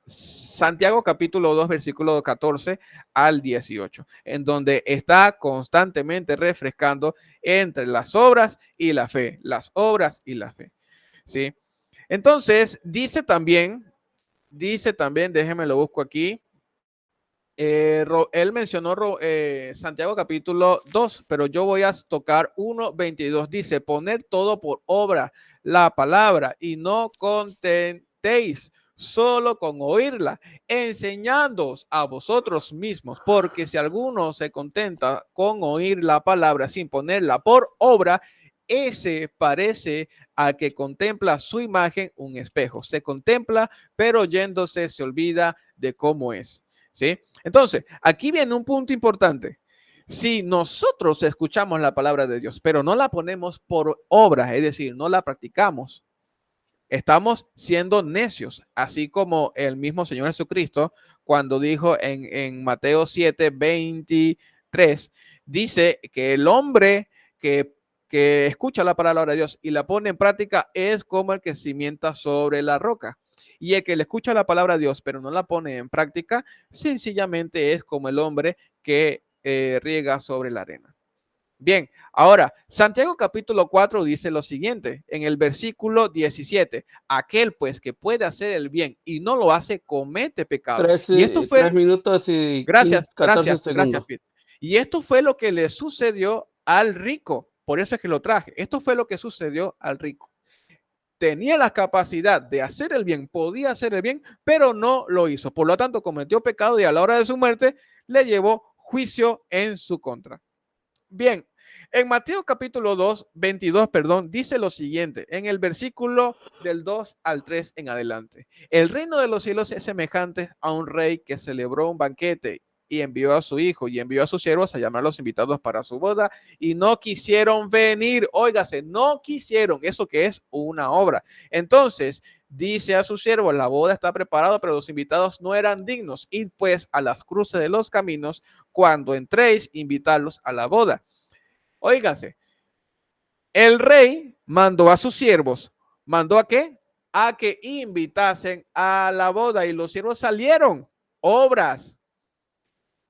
Santiago capítulo 2, versículo 14 al 18, en donde está constantemente refrescando entre las obras y la fe, las obras y la fe, ¿sí? Entonces, dice también, déjeme lo busco aquí, él mencionó Santiago capítulo 2, pero yo voy a tocar 1:22. Dice, poner todo por obra la palabra y no contentéis solo con oírla, enseñándoos a vosotros mismos, porque si alguno se contenta con oír la palabra sin ponerla por obra, ese parece al que contempla su imagen un espejo. Se contempla, pero yéndose se olvida de cómo es. ¿Sí? Entonces, aquí viene un punto importante. Si nosotros escuchamos la palabra de Dios, pero no la ponemos por obra, es decir, no la practicamos, estamos siendo necios, así como el mismo Señor Jesucristo, cuando dijo en Mateo 7:23, dice que el hombre que escucha la palabra de Dios y la pone en práctica es como el que cimienta sobre la roca. Y el que le escucha la palabra de Dios, pero no la pone en práctica, sencillamente es como el hombre que riega sobre la arena. Bien, ahora, Santiago capítulo 4 dice lo siguiente, en el versículo 17, aquel pues que puede hacer el bien y no lo hace, comete pecado. Y esto Tres fue, minutos y 14 gracias, segundos. Pete. Y esto fue lo que le sucedió al rico, por eso es que lo traje. Esto fue lo que sucedió al rico. Tenía la capacidad de hacer el bien, podía hacer el bien, pero no lo hizo. Por lo tanto, cometió pecado y a la hora de su muerte le llevó juicio en su contra. Bien, en Mateo capítulo 2, 22, perdón, dice lo siguiente, en el versículo del 2 al 3 en adelante. El reino de los cielos es semejante a un rey que celebró un banquete y envió a su hijo y envió a sus siervos a llamar a los invitados para su boda y no quisieron venir. Óigase, no quisieron, eso que es una obra. Entonces dice a sus siervos, la boda está preparada, pero los invitados no eran dignos. Id pues a las cruces de los caminos, cuando entréis, invitarlos a la boda. Óigase, el rey mandó a sus siervos, ¿mandó a qué? A que invitasen a la boda y los siervos salieron, obras,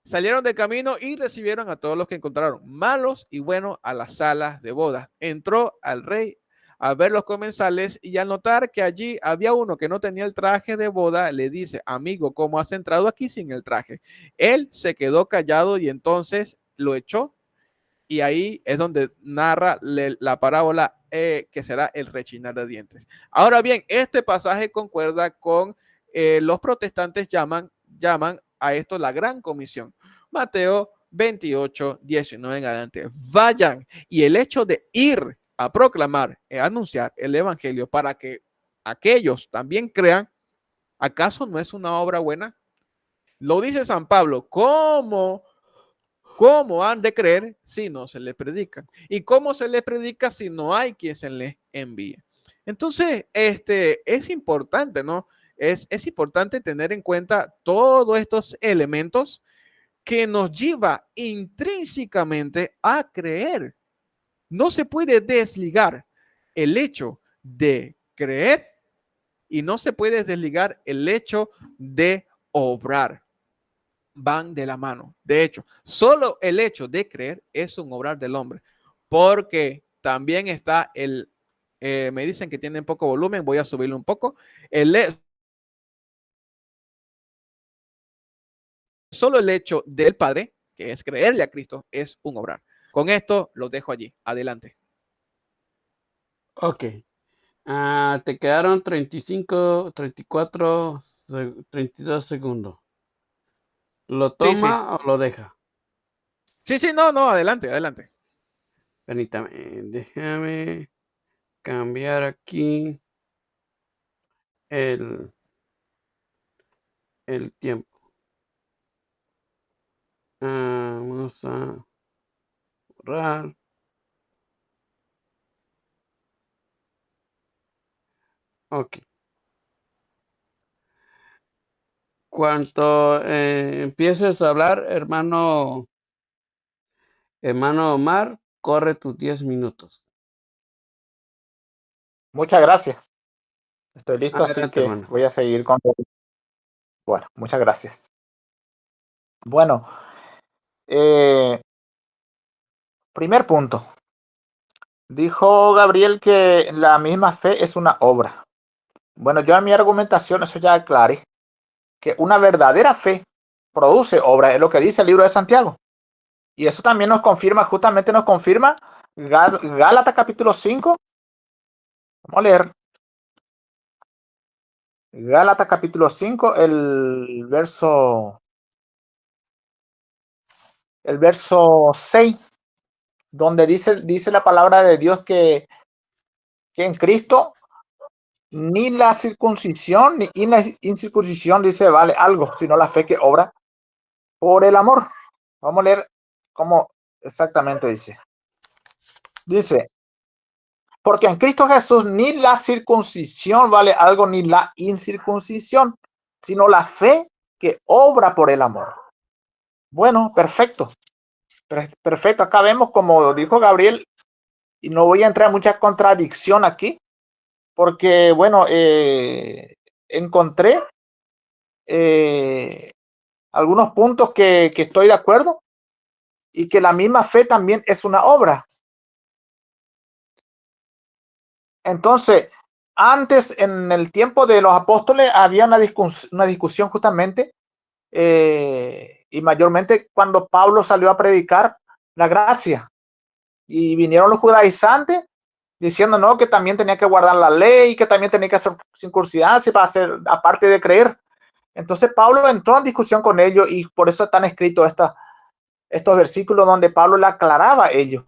salieron de camino y recibieron a todos los que encontraron, malos y buenos, a las salas de bodas. Entró al rey a ver los comensales y al notar que allí había uno que no tenía el traje de boda, le dice, amigo, ¿cómo has entrado aquí sin el traje? Él se quedó callado y entonces lo echó y ahí es donde narra la parábola que será el rechinar de dientes. Ahora bien, este pasaje concuerda con los protestantes llaman a esto la gran comisión. Mateo 28, 19 en adelante. Vayan, y el hecho de ir a proclamar, anunciar el evangelio para que aquellos también crean, ¿acaso no es una obra buena? Lo dice San Pablo, ¿cómo han de creer si no se les predica? ¿Y cómo se les predica si no hay quien se les envíe? Entonces, es importante, ¿no? Es importante tener en cuenta todos estos elementos que nos lleva intrínsecamente a creer. No se puede desligar el hecho de creer y no se puede desligar el hecho de obrar. Van de la mano. De hecho, solo el hecho de creer es un obrar del hombre, porque también está me dicen que tienen poco volumen, voy a subirlo un poco. Solo el hecho del Padre, que es creerle a Cristo, es un obrar. Con esto lo dejo allí. Adelante. Ok. Te quedaron 35, 34, 32 segundos. ¿Lo Sí, sí. toma o lo deja? Sí, sí, no, no, adelante, adelante. Permítame, déjame cambiar aquí el, el tiempo. Vamos a borrar. Ok. Cuando empieces a hablar, hermano Omar, corre tus 10 minutos. Muchas gracias. Estoy listo, así Adelante, que hermano. voy a seguir con... Bueno, muchas gracias. Bueno, primer punto. Dijo Gabriel que la misma fe es una obra. Bueno, yo en mi argumentación eso ya aclaré, que una verdadera fe produce obra, es lo que dice el libro de Santiago. Y eso también nos confirma, justamente nos confirma Gálatas capítulo 5. Vamos a leer Gálatas capítulo 5, el verso 6, donde dice la palabra de Dios que en Cristo ni la circuncisión ni la incircuncisión dice vale algo, sino la fe que obra por el amor. Vamos a leer cómo exactamente dice. Dice, porque en Cristo Jesús ni la circuncisión vale algo, ni la incircuncisión, sino la fe que obra por el amor. Bueno, perfecto. Perfecto. Acá vemos, como dijo Gabriel, y no voy a entrar en mucha contradicción aquí, porque, bueno, encontré algunos puntos que estoy de acuerdo, y que la misma fe también es una obra. Entonces, antes, en el tiempo de los apóstoles, había una discusión justamente, y mayormente cuando Pablo salió a predicar la gracia, y vinieron los judaizantes diciendo no, que también tenía que guardar la ley, que también tenía que hacer circuncidarse para hacer, aparte de creer. Entonces Pablo entró en discusión con ellos, y por eso están escritos estos versículos donde Pablo le aclaraba a ellos.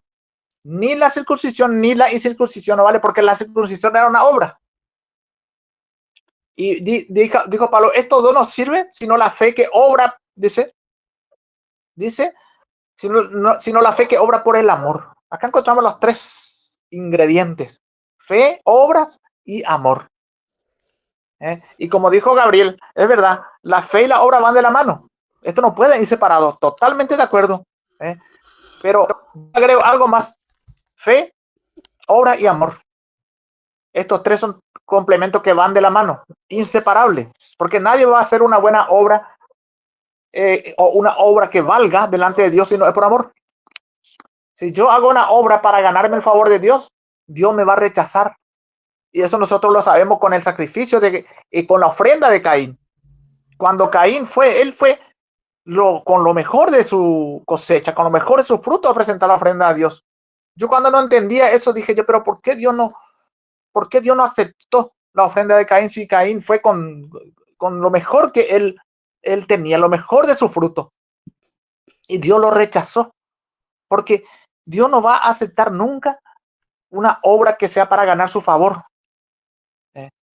Ni la circuncisión ni la incircuncisión no vale, porque la circuncisión era una obra. Y dijo Pablo, esto no nos sirve sino la fe que obra, dice, sino la fe que obra por el amor. Acá encontramos los tres ingredientes: fe, obras y amor. Y como dijo Gabriel, es verdad, la fe y la obra van de la mano. Esto no puede ir separado. Totalmente de acuerdo. Pero agrego algo más: fe, obra y amor. Estos tres son complementos que van de la mano, inseparables, porque nadie va a hacer una buena obra, o una obra que valga delante de Dios si no es por amor. Si yo hago una obra para ganarme el favor de Dios, Dios me va a rechazar. Y eso nosotros lo sabemos con el sacrificio y con la ofrenda de Caín. Cuando Caín él fue con lo mejor de su cosecha, con lo mejor de su fruto, a presentar la ofrenda a Dios. Yo cuando no entendía eso dije yo, pero ¿por qué Dios no aceptó la ofrenda de Caín si Caín fue con lo mejor que él tenía, lo mejor de su fruto? Y Dios lo rechazó, porque Dios no va a aceptar nunca una obra que sea para ganar su favor.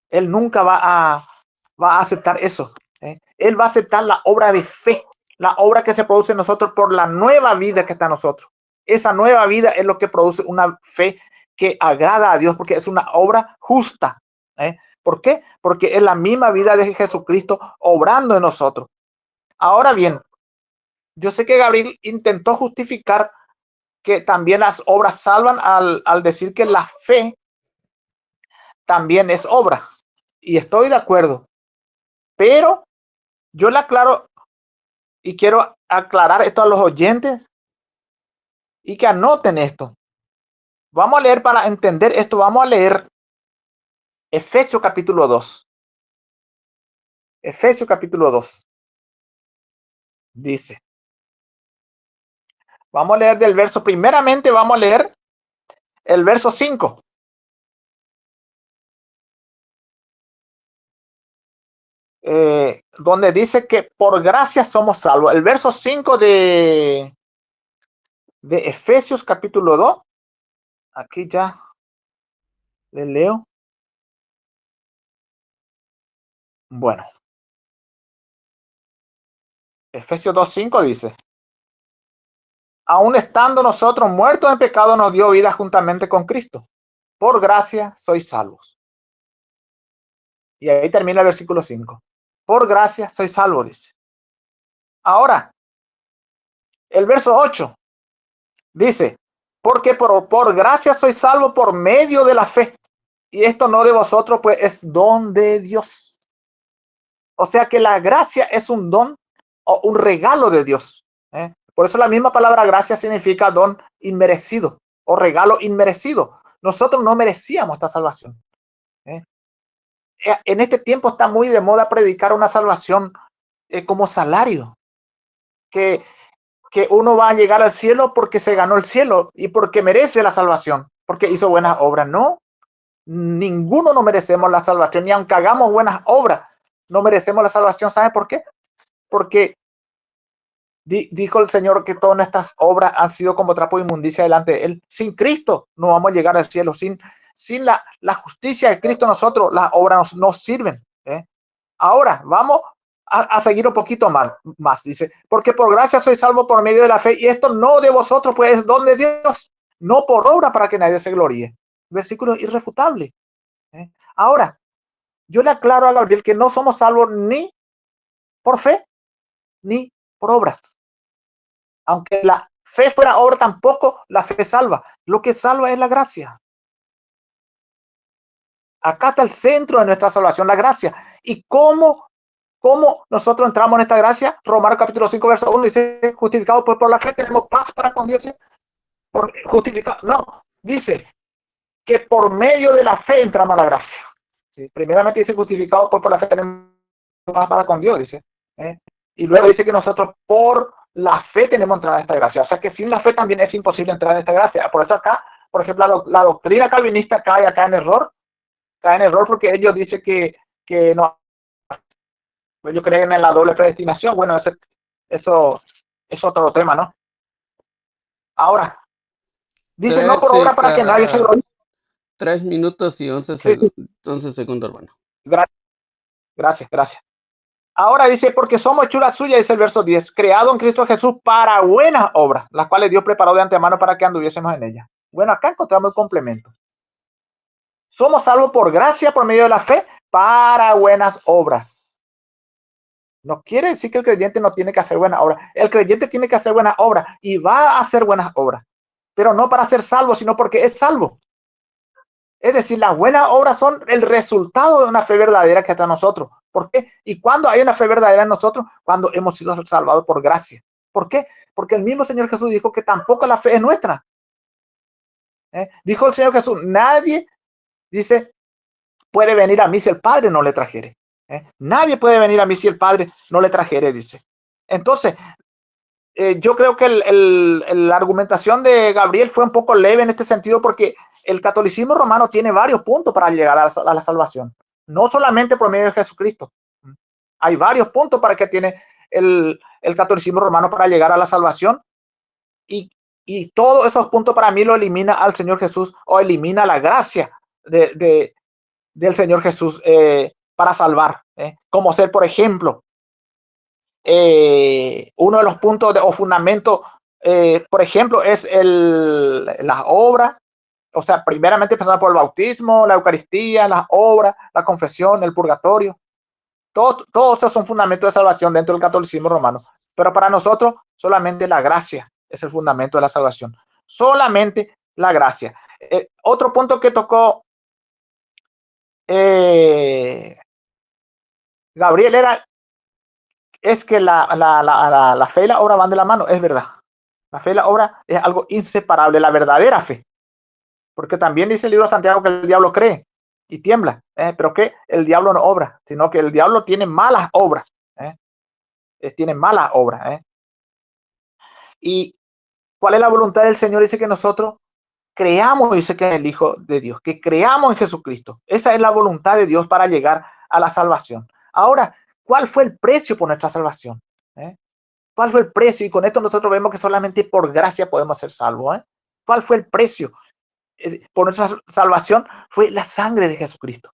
Él nunca va a aceptar eso. Él va a aceptar la obra de fe, la obra que se produce en nosotros por la nueva vida que está en nosotros. Esa nueva vida es lo que produce una fe que agrada a Dios, porque es una obra justa. ¿Por qué? Porque es la misma vida de Jesucristo obrando en nosotros. Ahora bien, yo sé que Gabriel intentó justificar que también las obras salvan al decir que la fe también es obra. Y estoy de acuerdo. Pero yo le aclaro y quiero aclarar esto a los oyentes y que anoten esto. Vamos a leer para entender esto. Vamos a leer Efesios capítulo 2. Efesios capítulo 2. Dice. Vamos a leer del verso. Primeramente vamos a leer el verso 5. Donde dice que por gracia somos salvos. El verso 5 de Efesios capítulo 2. Aquí ya le leo. Bueno. Efesios 2:5 dice: aun estando nosotros muertos en pecado, nos dio vida juntamente con Cristo. Por gracia sois salvos. Y ahí termina el versículo 5. Por gracia sois salvos, dice. Ahora, el verso 8 dice: porque por gracia sois salvos por medio de la fe. Y esto no de vosotros, pues es don de Dios. O sea que la gracia es un don o un regalo de Dios. Por eso la misma palabra gracia significa don inmerecido o regalo inmerecido. Nosotros no merecíamos esta salvación. En este tiempo está muy de moda predicar una salvación como salario. Que uno va a llegar al cielo porque se ganó el cielo y porque merece la salvación, porque hizo buenas obras. No, ninguno no merecemos la salvación, ni aunque hagamos buenas obras, no merecemos la salvación. ¿Sabe por qué? Porque dijo el Señor que todas nuestras obras han sido como trapo de inmundicia delante de Él. Sin Cristo no vamos a llegar al cielo. Sin la justicia de Cristo, nosotros las obras nos sirven. Ahora, vamos a seguir un poquito más. Dice, porque por gracia soy salvo por medio de la fe, y esto no de vosotros, pues es don de Dios, no por obra para que nadie se gloríe. Versículo irrefutable. Ahora, yo le aclaro a Gabriel que no somos salvos ni por fe, ni por obras. Aunque la fe fuera obra, tampoco la fe salva. Lo que salva es la gracia. Acá está el centro de nuestra salvación, la gracia. ¿Y cómo ¿cómo nosotros entramos en esta gracia? Romanos capítulo 5, verso 1 dice, justificados pues por la fe tenemos paz para con Dios. No, dice que por medio de la fe entramos a la gracia. ¿Sí? Primeramente dice justificados pues por la fe tenemos paz para con Dios, dice. Y luego dice que nosotros por la fe tenemos entrada a esta gracia. O sea que sin la fe también es imposible entrar a esta gracia. Por eso acá, por ejemplo, la doctrina calvinista cae acá en error. Cae en error porque ellos dicen que no, ellos creen en la doble predestinación. Bueno, eso es otro tema, ¿no? Ahora, dice no por obra para que nadie se glorifique. 3 minutos y 11 segundos, hermano. Gracias. Ahora dice, porque somos hechura suya, dice el verso 10, creado en Cristo Jesús para buenas obras, las cuales Dios preparó de antemano para que anduviésemos en ellas. Bueno, acá encontramos el complemento. Somos salvos por gracia, por medio de la fe, para buenas obras. No quiere decir que el creyente no tiene que hacer buenas obras. El creyente tiene que hacer buenas obras y va a hacer buenas obras, pero no para ser salvo, sino porque es salvo. Es decir, las buenas obras son el resultado de una fe verdadera que está en nosotros. ¿Por qué? ¿Y cuándo hay una fe verdadera en nosotros? Cuando hemos sido salvados por gracia. ¿Por qué? Porque el mismo Señor Jesús dijo que tampoco la fe es nuestra. Dijo el Señor Jesús, nadie, dice, puede venir a mí si el Padre no le trajere. Nadie puede venir a mí si el Padre no le trajere, dice. Entonces, yo creo que la argumentación de Gabriel fue un poco leve en este sentido porque el catolicismo romano tiene varios puntos para llegar a la salvación. No solamente por medio de Jesucristo. Hay varios puntos para que tiene el catolicismo romano para llegar a la salvación. Y todos esos puntos para mí lo elimina al Señor Jesús o elimina la gracia del Señor Jesús para salvar. Como ser, por ejemplo, uno de los puntos o fundamentos, por ejemplo, es las obras. O sea, primeramente empezando por el bautismo, la Eucaristía, las obras, la confesión, el purgatorio. Todos esos son fundamentos de salvación dentro del catolicismo romano. Pero para nosotros, solamente la gracia es el fundamento de la salvación. Solamente la gracia. Otro punto que tocó Gabriel es que la fe y la obra van de la mano. Es verdad. La fe y la obra es algo inseparable, la verdadera fe. Porque también dice el libro de Santiago que el diablo cree y tiembla, pero que el diablo no obra, sino que el diablo tiene malas obras. Tiene malas obras. ¿Y cuál es la voluntad del Señor? Dice que nosotros creamos, dice que es el Hijo de Dios, que creamos en Jesucristo. Esa es la voluntad de Dios para llegar a la salvación. Ahora, ¿cuál fue el precio por nuestra salvación? ¿Cuál fue el precio? Y con esto nosotros vemos que solamente por gracia podemos ser salvos. ¿Cuál fue el precio por nuestra salvación? Fue la sangre de Jesucristo.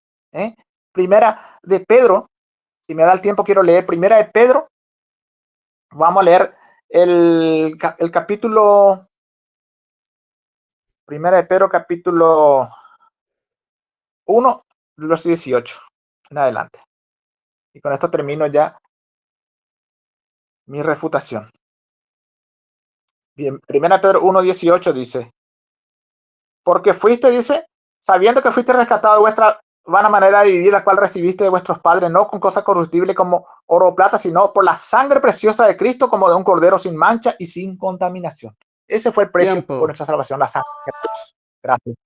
Primera de Pedro, si me da el tiempo quiero leer Primera de Pedro. Vamos a leer el capítulo, Primera de Pedro capítulo 1, los 18 en adelante. Y con esto termino ya mi refutación. Bien, Primera de Pedro 1, 18 dice, porque fuiste, dice, sabiendo que fuiste rescatado de vuestra vana manera de vivir, la cual recibiste de vuestros padres, no con cosas corruptibles como oro o plata, sino por la sangre preciosa de Cristo, como de un cordero sin mancha y sin contaminación. Ese fue el precio Tiempo. por nuestra salvación, la sangre de Jesús. Gracias.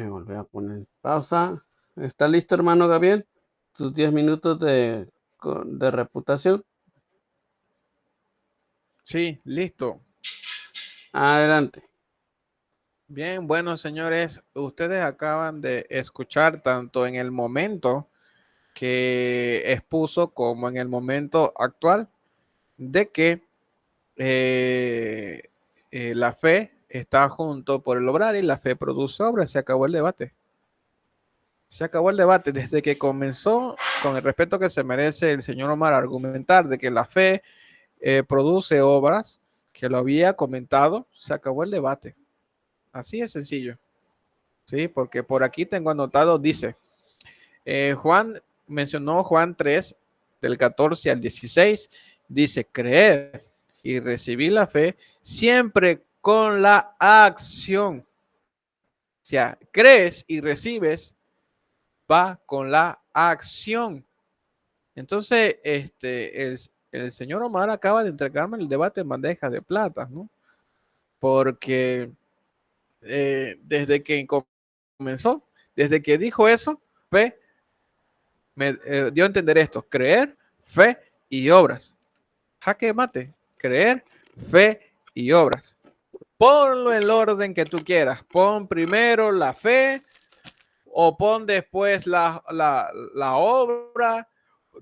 Volver a poner pausa. ¿Está listo, hermano Gabriel? Tus 10 minutos de reputación. Sí, listo. Adelante. Bien, bueno, señores, ustedes acaban de escuchar tanto en el momento que expuso como en el momento actual de que la fe está junto por el obrar y la fe produce obras. Se acabó el debate. Se acabó el debate desde que comenzó, con el respeto que se merece el señor Omar, a argumentar de que la fe produce obras, que lo había comentado. Se acabó el debate. Así es sencillo. Sí, porque por aquí tengo anotado, dice, Juan mencionó Juan 3, del 14 al 16, dice, creer y recibir la fe siempre con la acción. O sea, crees y recibes va con la acción. Entonces, el señor Omar acaba de entregarme el debate en bandeja de plata, ¿no? Porque desde que comenzó, desde que dijo eso, fe, me dio a entender esto: creer, fe y obras. Jaque mate: creer, fe y obras. Ponlo en el orden que tú quieras. Pon primero la fe o pon después la obra.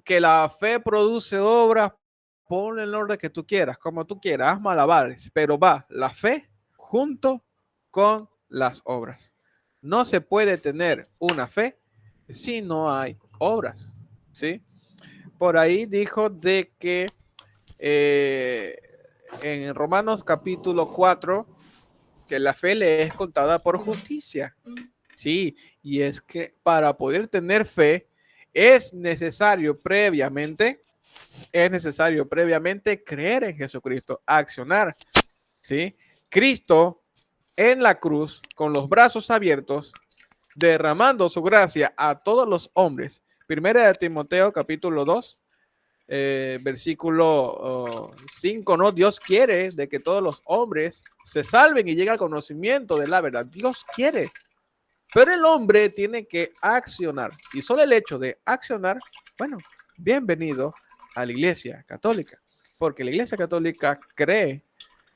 Que la fe produce obras. Pon en el orden que tú quieras, como tú quieras, haz malabares, pero va la fe junto con las obras. No se puede tener una fe si no hay obras, ¿sí? Por ahí dijo de que en Romanos capítulo 4, que la fe le es contada por justicia. Sí, y es que para poder tener fe es necesario previamente creer en Jesucristo, accionar, ¿sí? Cristo en la cruz, con los brazos abiertos, derramando su gracia a todos los hombres. Primera de Timoteo capítulo 2, versículo 5, ¿no? Dios quiere de que todos los hombres se salven y lleguen al conocimiento de la verdad. Dios quiere, pero el hombre tiene que accionar. Y solo el hecho de accionar, bueno, bienvenido a la Iglesia Católica, porque la Iglesia Católica cree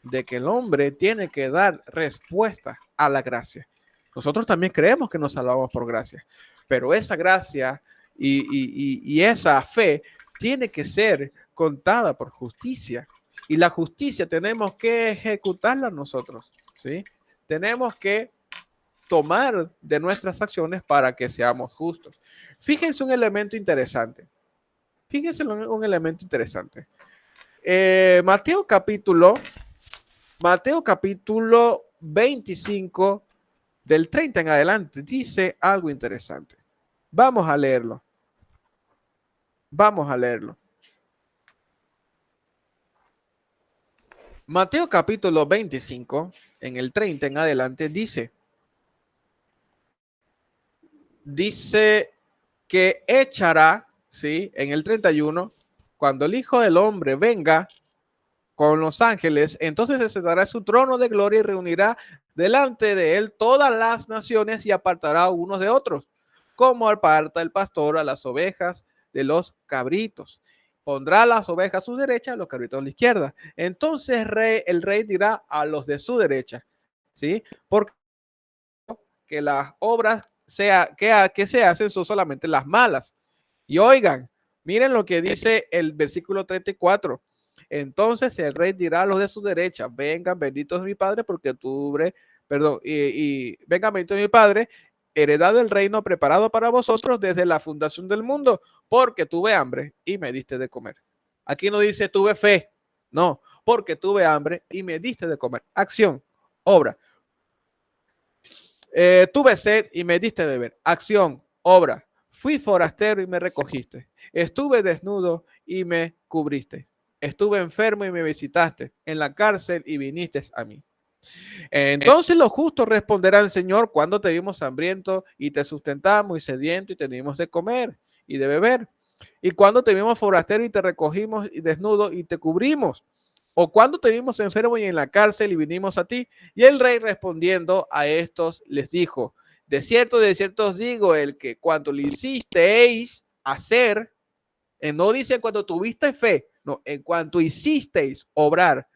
de que el hombre tiene que dar respuesta a la gracia. Nosotros también creemos que nos salvamos por gracia, pero esa gracia y esa fe tiene que ser contada por justicia. Y la justicia tenemos que ejecutarla nosotros, ¿sí? Tenemos que tomar de nuestras acciones para que seamos justos. Fíjense un elemento interesante. Fíjense un elemento interesante. Mateo capítulo 25, del 30 en adelante, dice algo interesante. Vamos a leerlo. Vamos a leerlo. Mateo capítulo 25, en el 30 en adelante, dice que echará, ¿sí? En el 31, cuando el Hijo del Hombre venga con los ángeles, entonces se sentará su trono de gloria y reunirá delante de él todas las naciones y apartará unos de otros, como aparta el pastor a las ovejas de los cabritos. Pondrá las ovejas a su derecha, los cabritos a la izquierda. Entonces el rey dirá a los de su derecha, ¿sí? Porque las obras que se hacen son solamente las malas. Y oigan, miren lo que dice el versículo 34. Entonces el rey dirá a los de su derecha: vengan, benditos de mi Padre, porque vengan, benditos de mi Padre, heredad del reino preparado para vosotros desde la fundación del mundo, porque tuve hambre y me diste de comer. Aquí no dice tuve fe, no, porque tuve hambre y me diste de comer. Acción, obra. Tuve sed y me diste de beber. Acción, obra. Fui forastero y me recogiste. Estuve desnudo y me cubriste. Estuve enfermo y me visitaste. En la cárcel y viniste a mí. Entonces los justos responderán: Señor, cuando te vimos hambriento y te sustentamos, y sediento y te dimos de comer y de beber? Y cuando te vimos forastero y te recogimos, y desnudo y te cubrimos? ¿O cuando te vimos enfermo y en la cárcel y vinimos a ti? Y el rey respondiendo a estos les dijo: de cierto os digo, el que cuando le hicisteis hacer, no dice cuando tuviste fe, no, en cuanto hicisteis obrar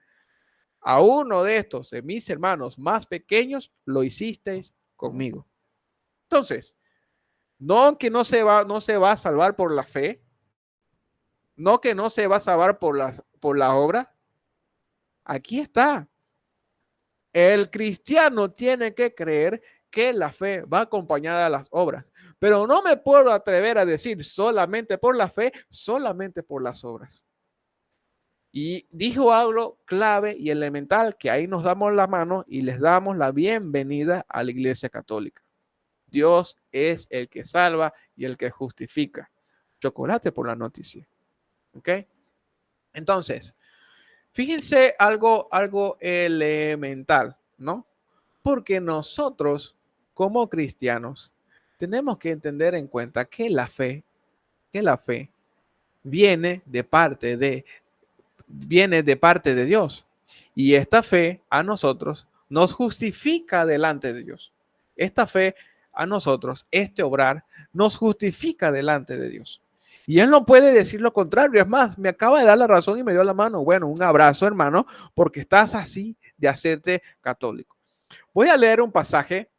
a uno de estos de mis hermanos más pequeños, lo hicisteis conmigo. Entonces, no que no se va a salvar por la fe, no que no se va a salvar por la obra. Aquí está. El cristiano tiene que creer que la fe va acompañada de las obras, pero no me puedo atrever a decir solamente por la fe, solamente por las obras. Y dijo algo clave y elemental, que ahí nos damos la mano y les damos la bienvenida a la Iglesia Católica. Dios es el que salva y el que justifica. Chocolate por la noticia. ¿Ok? Entonces, fíjense algo elemental, ¿no? Porque nosotros, como cristianos, tenemos que entender en cuenta que la fe viene de parte de Dios. Y esta fe a nosotros nos justifica delante de Dios. Esta fe a nosotros, este obrar, nos justifica delante de Dios. Y él no puede decir lo contrario. Es más, me acaba de dar la razón y me dio la mano. Bueno, un abrazo, hermano, porque estás así de hacerte católico. Voy a leer un pasaje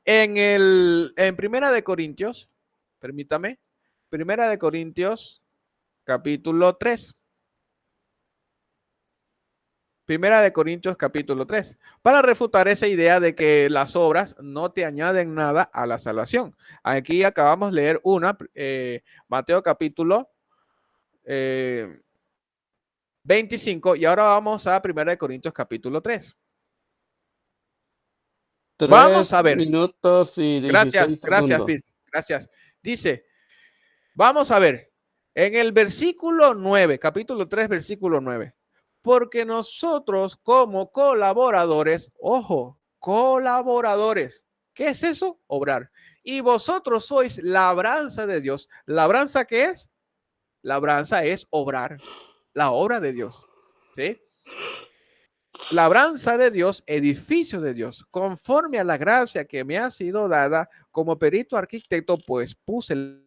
en Primera de Corintios, permítame, Primera de Corintios, capítulo 3. Primera de Corintios capítulo 3, para refutar esa idea de que las obras no te añaden nada a la salvación. Aquí acabamos de leer Mateo capítulo 25, y ahora vamos a Primera de Corintios capítulo 3. Vamos a ver. minutos y 16 segundos. Gracias. Dice, vamos a ver, en el versículo 9, capítulo 3, versículo 9. Porque nosotros como colaboradores, ojo, colaboradores, ¿qué es eso? Obrar. Y vosotros sois labranza de Dios. ¿Labranza qué es? Labranza es obrar, la obra de Dios, ¿sí? Labranza de Dios, edificio de Dios, conforme a la gracia que me ha sido dada como perito arquitecto, pues puse el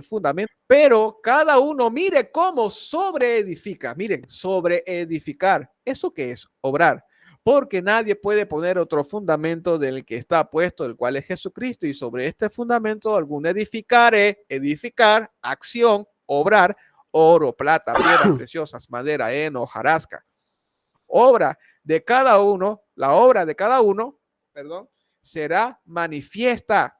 fundamento, pero cada uno mire cómo sobreedifica. Miren, sobreedificar. ¿Eso qué es? Obrar. Porque nadie puede poner otro fundamento del que está puesto, el cual es Jesucristo, y sobre este fundamento algún edificar, acción, obrar, oro, plata, piedras preciosas, madera, heno, hojarasca. Obra de cada uno, la obra de cada uno, será manifiesta.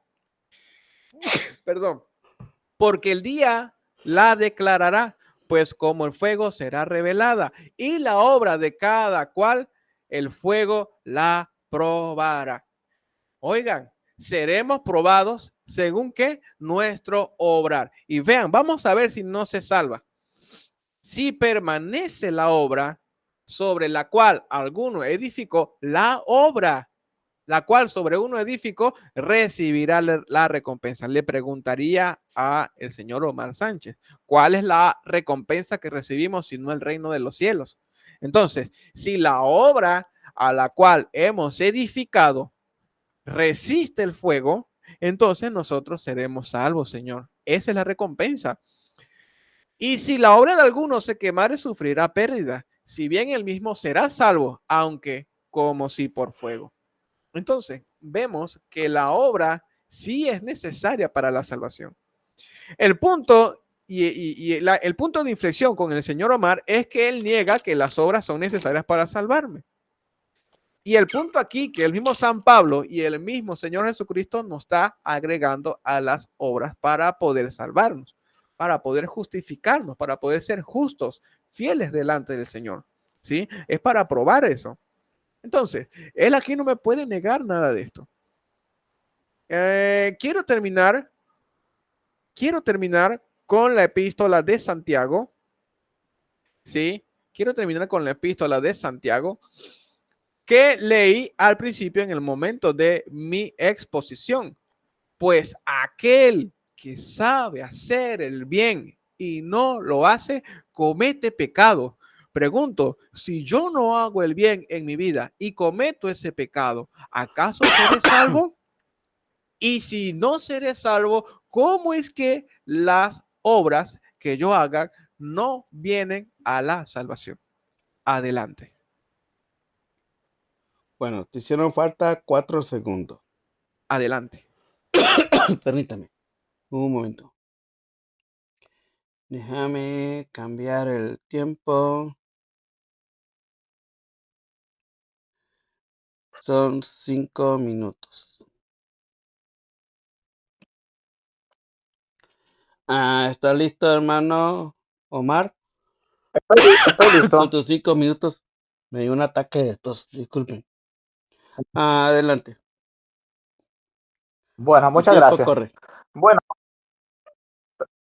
Porque el día la declarará, pues como el fuego será revelada, y la obra de cada cual, el fuego la probará. Oigan, seremos probados según que nuestro obrar. Y vean, vamos a ver si no se salva. Si permanece la obra sobre la cual alguno edificó, la obra la cual sobre uno edificó, recibirá la recompensa. Le preguntaría a el señor Omar Sánchez, ¿cuál es la recompensa que recibimos si no el reino de los cielos? Entonces, si la obra a la cual hemos edificado resiste el fuego, entonces nosotros seremos salvos, Señor. Esa es la recompensa. Y si la obra de alguno se quemare, sufrirá pérdida, si bien él mismo será salvo, aunque como si por fuego. Entonces, vemos que la obra sí es necesaria para la salvación. El punto el punto de inflexión con el señor Omar es que él niega que las obras son necesarias para salvarme. Y el punto aquí que el mismo San Pablo y el mismo Señor Jesucristo nos está agregando a las obras para poder salvarnos, para poder justificarnos, para poder ser justos, fieles delante del Señor. ¿Sí? Es para probar eso. Entonces, él aquí no me puede negar nada de esto. Quiero terminar con la epístola de Santiago. ¿Sí? Quiero terminar con la epístola de Santiago que leí al principio en el momento de mi exposición. Pues aquel que sabe hacer el bien y no lo hace, comete pecado. Pregunto, si yo no hago el bien en mi vida y cometo ese pecado, ¿acaso seré salvo? Y si no seré salvo, ¿cómo es que las obras que yo haga no vienen a la salvación? Adelante. Bueno, te hicieron falta 4 segundos. Adelante. Permítame, un momento. Déjame cambiar el tiempo. Son 5 minutos. ¿Está listo, hermano Omar? Estoy listo. Con tus 5 minutos me dio un ataque de tos, disculpen. Adelante. Bueno, Tu muchas tiempo gracias. corre. Bueno,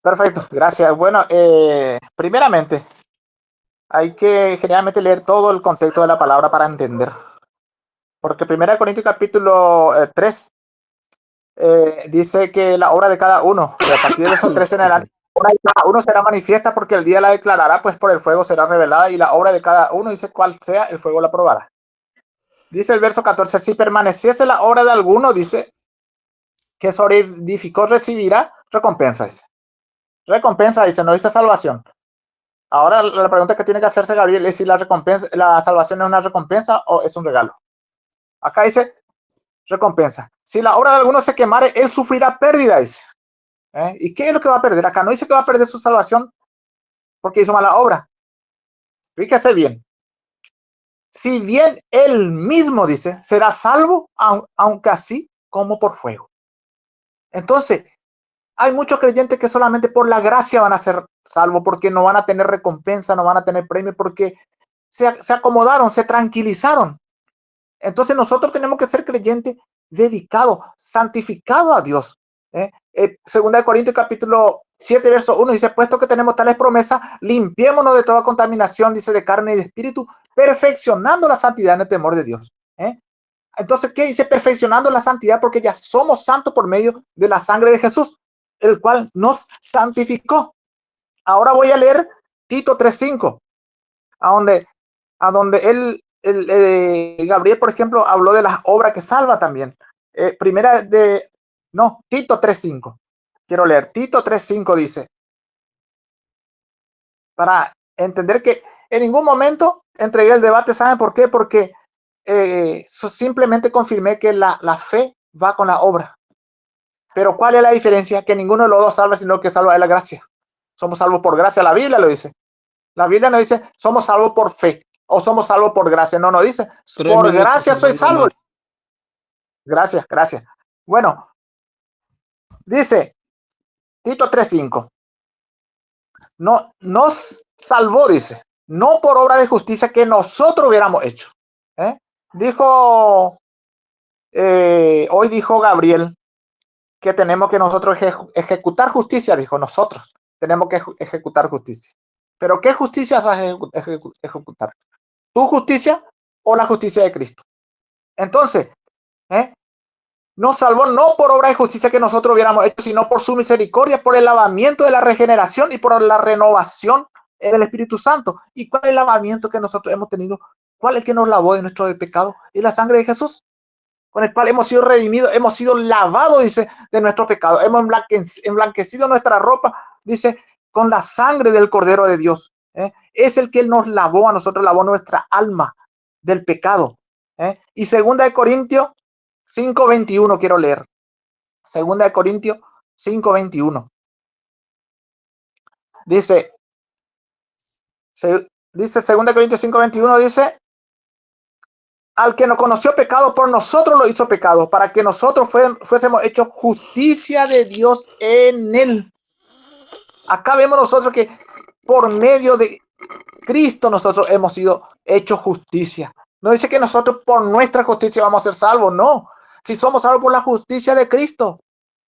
perfecto, gracias. Bueno, primeramente, hay que generalmente leer todo el contexto de la palabra para entender. Porque 1 Corintios capítulo 3 dice que la obra de cada uno, a partir del verso 13 en adelante, la obra de cada uno será manifiesta porque el día la declarará, pues por el fuego será revelada, y la obra de cada uno, dice, cuál sea, el fuego la probará. Dice el verso 14, si permaneciese la obra de alguno, dice, que sobre edificó recibirá recompensa, dice. Recompensa, dice, no dice salvación. Ahora la pregunta que tiene que hacerse Gabriel es si la salvación es una recompensa o es un regalo. Acá dice recompensa. Si la obra de alguno se quemare, él sufrirá pérdida, dice. ¿Y qué es lo que va a perder? Acá no dice que va a perder su salvación porque hizo mala obra. Fíjese bien. Si bien él mismo, dice, será salvo, aunque así como por fuego. Entonces, hay muchos creyentes que solamente por la gracia van a ser salvos, porque no van a tener recompensa, no van a tener premio, porque se acomodaron, se tranquilizaron. Entonces nosotros tenemos que ser creyentes dedicados, santificados a Dios. Segunda de Corintios capítulo 7, verso 1 dice, puesto que tenemos tales promesas, limpiémonos de toda contaminación, dice, de carne y de espíritu, perfeccionando la santidad en el temor de Dios. Entonces, ¿qué dice? Perfeccionando la santidad, porque ya somos santos por medio de la sangre de Jesús, el cual nos santificó. Ahora voy a leer Tito 3:5, a donde Gabriel, por ejemplo, habló de las obras que salva también. Tito 3:5. Quiero leer. Tito 3:5 dice, para entender que en ningún momento entregué el debate. ¿Saben por qué? Porque simplemente confirmé que la fe va con la obra. Pero ¿cuál es la diferencia? Que ninguno de los dos salva, sino que salva de la gracia. Somos salvos por gracia. La Biblia lo dice. La Biblia no dice somos salvos por fe o somos salvos por gracia. No, no dice 3 por minutos, gracia soy hermano salvo. Omar. Gracias, gracias. Bueno, dice Tito 3:5. No, nos salvó, dice, no por obra de justicia que nosotros hubiéramos hecho. Hoy dijo Gabriel que tenemos que nosotros ejecutar justicia, dijo, nosotros tenemos que ejecutar justicia. Pero ¿qué justicia vas a ejecutar? ¿Tu justicia o la justicia de Cristo? Entonces, nos salvó no por obra de justicia que nosotros hubiéramos hecho, sino por su misericordia, por el lavamiento de la regeneración y por la renovación en el Espíritu Santo. ¿Y cuál es el lavamiento que nosotros hemos tenido? ¿Cuál es el que nos lavó de nuestro pecado? Y la sangre de Jesús, con el cual hemos sido redimidos, hemos sido lavados, dice, de nuestro pecado. Hemos emblanquecido nuestra ropa, dice, con la sangre del Cordero de Dios. Es el que nos lavó a nosotros, lavó nuestra alma del pecado. Y 2 Corintios 5:21 quiero leer. 2 Corintios 5:21. Dice 2 Corintios 5:21, dice, al que no conoció pecado, por nosotros lo hizo pecado, para que nosotros fuésemos hechos justicia de Dios en él. Acá vemos nosotros que por medio de Cristo nosotros hemos sido hechos justicia. No dice que nosotros por nuestra justicia vamos a ser salvos, no. Si somos salvos por la justicia de Cristo,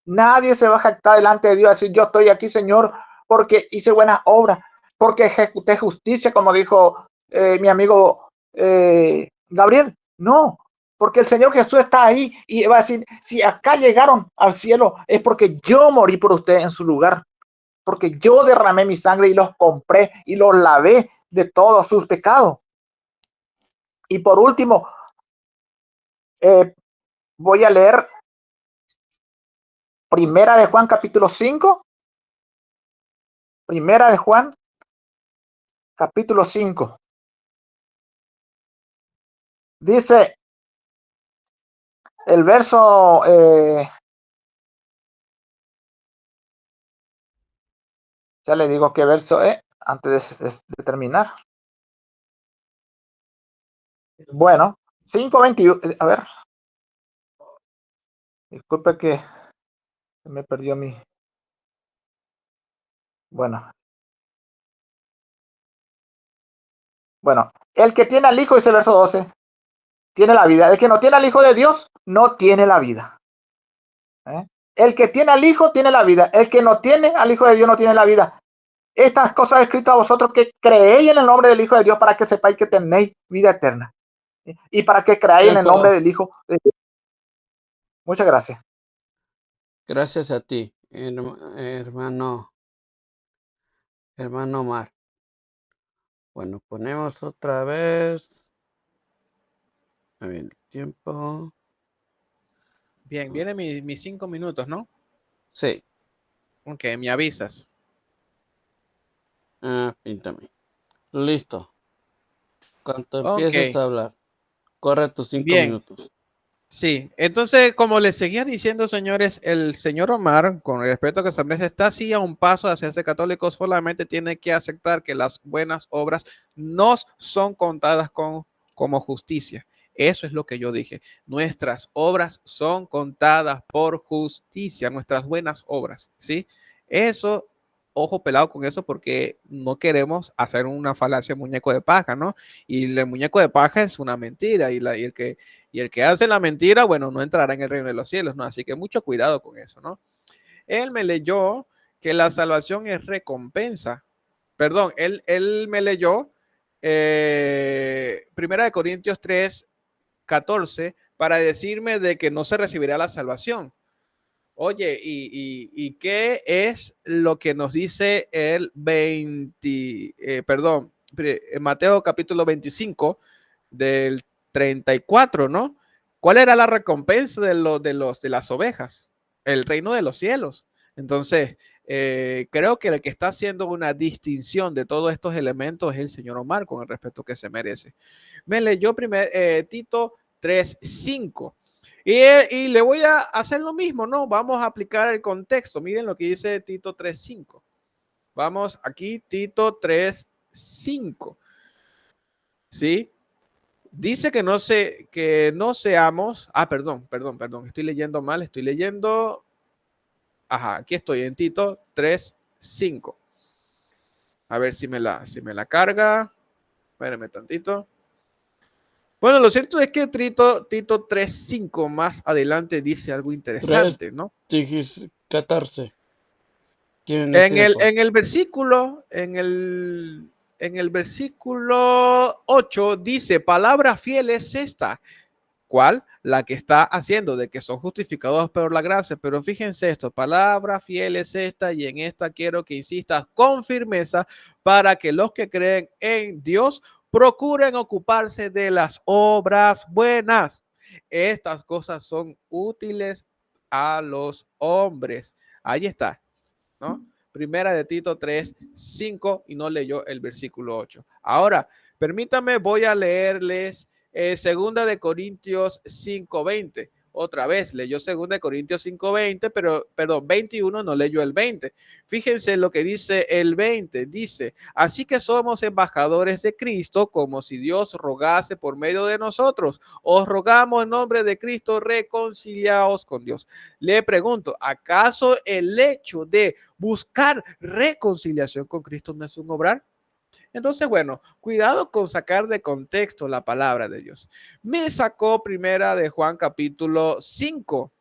nadie se va a jactar delante de Dios a decir, yo estoy aquí, Señor, porque hice buenas obras, porque ejecuté justicia, como dijo mi amigo Gabriel. No, porque el Señor Jesús está ahí y va a decir, si acá llegaron al cielo, es porque yo morí por ustedes en su lugar, porque yo derramé mi sangre y los compré y los lavé de todos sus pecados. Y por último, voy a leer Primera de Juan capítulo 5. Primera de Juan capítulo 5. Dice el verso ya le digo qué verso es antes de terminar. Bueno, 5:21. A ver, disculpe que me perdió mi. Bueno, el que tiene al Hijo, dice el verso 12, tiene la vida. El que no tiene al Hijo de Dios, no tiene la vida. El que tiene al Hijo, tiene la vida. El que no tiene al Hijo de Dios, no tiene la vida. Estas cosas he escrito a vosotros que creéis en el nombre del Hijo de Dios, para que sepáis que tenéis vida eterna. Y para que creáis en el nombre del Hijo de Dios. Muchas gracias. Gracias a ti, hermano Omar. Bueno, ponemos otra vez. A ver, el tiempo. Bien, vienen mis 5 minutos, ¿no? Sí. Ok, me avisas. Píntame. Listo. Cuando Ok, empieces a hablar, corre tus 5 bien. minutos. Sí, entonces, como les seguía diciendo, señores, el señor Omar, con el respeto que se merece, está así a un paso de hacerse católico, solamente tiene que aceptar que las buenas obras no son contadas como justicia. Eso es lo que yo dije. Nuestras obras son contadas por justicia, nuestras buenas obras, ¿sí? Eso, ojo pelado con eso, porque no queremos hacer una falacia muñeco de paja, ¿no? Y el muñeco de paja es una mentira, y el que hace la mentira, bueno, no entrará en el reino de los cielos, ¿no? Así que mucho cuidado con eso, ¿no? Él me leyó que la salvación es recompensa. Perdón, él me leyó Primera de Corintios 3:14 para decirme de que no se recibirá la salvación. Oye, ¿y qué es lo que nos dice el Mateo capítulo 25 del 34, ¿no? ¿Cuál era la recompensa de las ovejas? El reino de los cielos. Entonces, creo que el que está haciendo una distinción de todos estos elementos es el señor Omar, con el respeto que se merece. Me leyó Tito 3:5. Y le voy a hacer lo mismo, ¿no? Vamos a aplicar el contexto. Miren lo que dice Tito 3:5. Vamos aquí, Tito 3:5. ¿Sí? Dice que no seamos. Perdón. Estoy leyendo mal, estoy leyendo. Ajá, aquí estoy en Tito 3:5. A ver si me la carga. Espérenme tantito. Bueno, lo cierto es que Tito 3:5 más adelante dice algo 3, interesante, ¿no? 14. Tienen el En el, tiempo. en el versículo, en el versículo 8 dice, palabra fiel es esta. ¿Cuál? La que está haciendo de que son justificados por la gracia. Pero fíjense esto, palabra fiel es esta y en esta quiero que insistas con firmeza para que los que creen en Dios procuren ocuparse de las obras buenas. Estas cosas son útiles a los hombres. Ahí está, ¿no? Primera de Tito 3:5 y no leyó el versículo 8. Ahora, permítame, voy a leerles segunda de Corintios 5:20. Otra vez, leyó segunda de Corintios 5:20, pero, perdón, 21 no leyó el 20. Fíjense lo que dice el 20. Dice, así que somos embajadores de Cristo, como si Dios rogase por medio de nosotros. Os rogamos en nombre de Cristo, reconciliaos con Dios. Le pregunto, ¿acaso el hecho de buscar reconciliación con Cristo no es un obrar? Entonces, bueno, cuidado con sacar de contexto la palabra de Dios. Me sacó primera de Juan capítulo 5,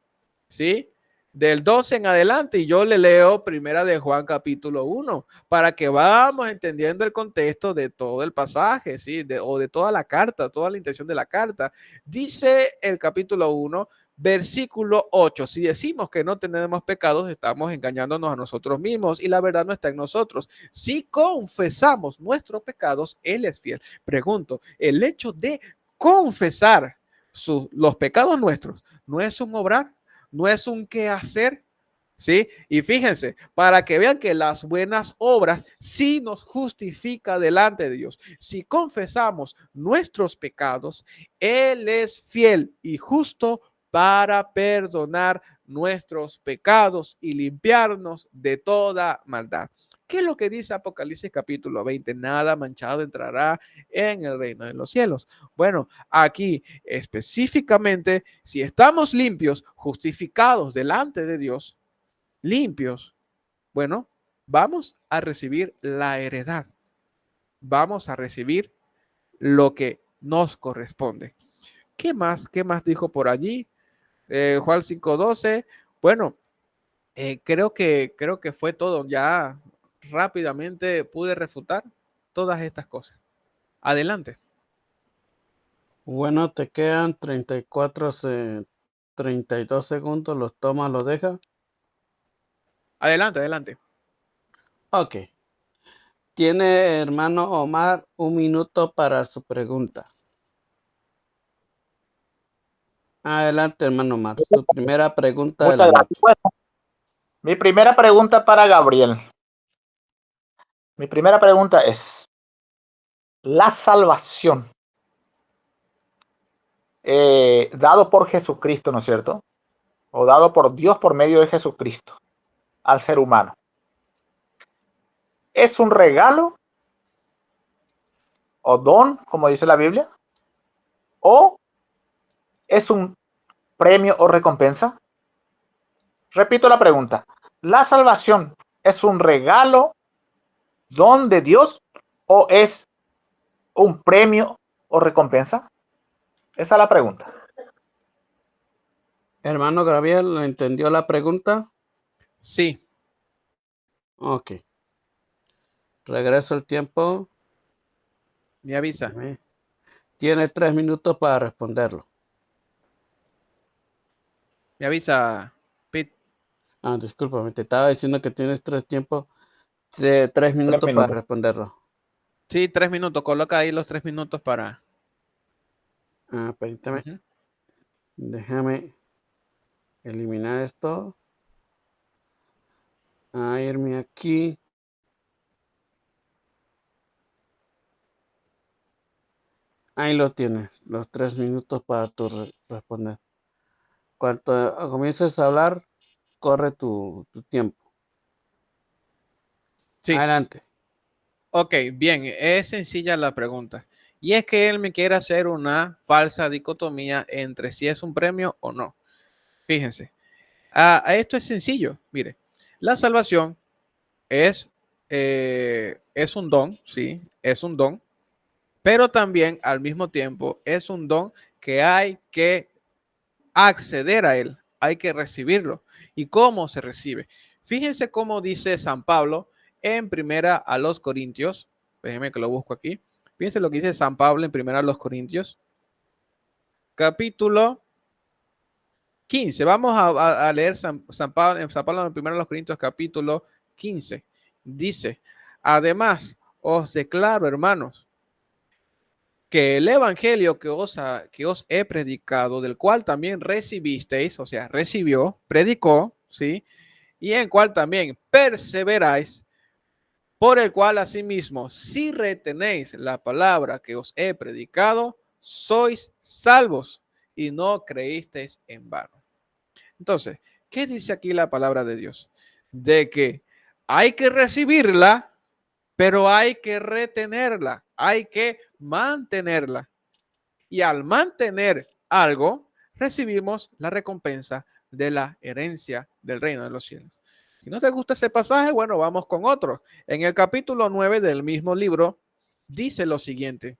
¿sí? Del 12 en adelante, y yo le leo primera de Juan capítulo 1 para que vamos entendiendo el contexto de todo el pasaje, ¿sí? O de toda la carta, toda la intención de la carta. Dice el capítulo 1, versículo 8, si decimos que no tenemos pecados, estamos engañándonos a nosotros mismos y la verdad no está en nosotros. Si confesamos nuestros pecados, Él es fiel. Pregunto, el hecho de confesar los pecados nuestros no es un obrar, no es un qué hacer, ¿sí? Y fíjense, para que vean que las buenas obras sí nos justifica delante de Dios. Si confesamos nuestros pecados, Él es fiel y justo para perdonar nuestros pecados y limpiarnos de toda maldad. ¿Qué es lo que dice Apocalipsis capítulo 20? Nada manchado entrará en el reino de los cielos. Bueno, aquí específicamente, si estamos limpios, justificados delante de Dios, limpios, bueno, vamos a recibir la heredad. Vamos a recibir lo que nos corresponde. ¿Qué más? ¿Qué más dijo por allí? Juan 5:12. Bueno, creo que fue todo. Ya rápidamente pude refutar todas estas cosas. Adelante. Bueno, te quedan 32 segundos. Los toma, los deja. Adelante, adelante. Ok. Tiene, hermano Omar, 1 minuto para su pregunta. Adelante, hermano Omar. Su primera pregunta de Muchas la gracias. noche. Bueno, mi primera pregunta para Gabriel. Mi primera pregunta es, la salvación dado por Jesucristo, ¿no es cierto? O dado por Dios por medio de Jesucristo al ser humano. ¿Es un regalo o don, como dice la Biblia? ¿O es un premio o recompensa? Repito la pregunta. ¿La salvación es un regalo, don de Dios o es un premio o recompensa? Esa es la pregunta. Hermano Gabriel, ¿entendió la pregunta? Sí, Ok. Regreso el tiempo. me avisa. Tiene 3 minutos para responderlo. Me avisa, Pete. Ah, discúlpame, te estaba diciendo que tienes 3 3 minutos para minutos. responderlo. Sí, 3 minutos. Coloca ahí los 3 minutos para. Ah, permítame. Ujú. Déjame eliminar esto. A irme aquí. Ahí lo tienes. Los 3 minutos para tu responder. Cuando comiences a hablar, corre tu tiempo. Sí, Adelante. ok, bien, es sencilla la pregunta. Y es que él me quiere hacer una falsa dicotomía entre si es un premio o no. Fíjense, a esto es sencillo. Mire, la salvación es un don, sí, es un don, pero también al mismo tiempo es un don que hay que acceder a él, hay que recibirlo. ¿Y cómo se recibe? Fíjense cómo dice San Pablo en primera a los Corintios. Déjenme que lo busco aquí. Fíjense lo que dice San Pablo en primera a los Corintios, capítulo 15. Vamos a leer San Pablo en primera a los Corintios, capítulo 15. Dice, además, os declaro, hermanos, que el evangelio que os he predicado, del cual también recibisteis, o sea, recibió, predicó, ¿sí? Y en cual también perseveráis, por el cual asimismo, si retenéis la palabra que os he predicado, sois salvos y no creísteis en vano. Entonces, ¿qué dice aquí la palabra de Dios? De que hay que recibirla, pero hay que retenerla, hay que mantenerla. Y al mantener algo, recibimos la recompensa de la herencia del reino de los cielos. Si no te gusta ese pasaje, bueno, vamos con otro. En el capítulo 9 del mismo libro, dice lo siguiente.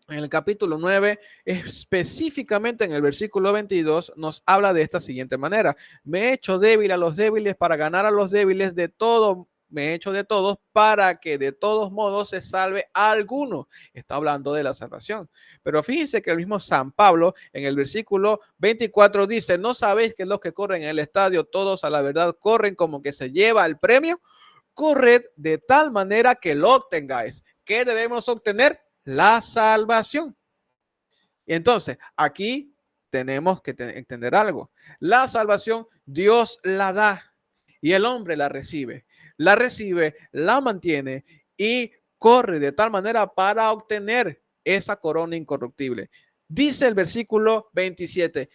En el capítulo 9, específicamente en el versículo 22, nos habla de esta siguiente manera. Me he hecho débil a los débiles para ganar a los débiles de todo. Me he hecho de todos para que de todos modos se salve a alguno. Está hablando de la salvación. Pero fíjense que el mismo San Pablo en el versículo 24 dice, ¿no sabéis que los que corren en el estadio todos a la verdad corren como que se lleva el premio? Corred de tal manera que lo obtengáis. ¿Qué debemos obtener? La salvación. Y entonces, aquí tenemos que entender algo. La salvación Dios la da y el hombre la recibe. La recibe, la mantiene y corre de tal manera para obtener esa corona incorruptible. Dice el versículo 27,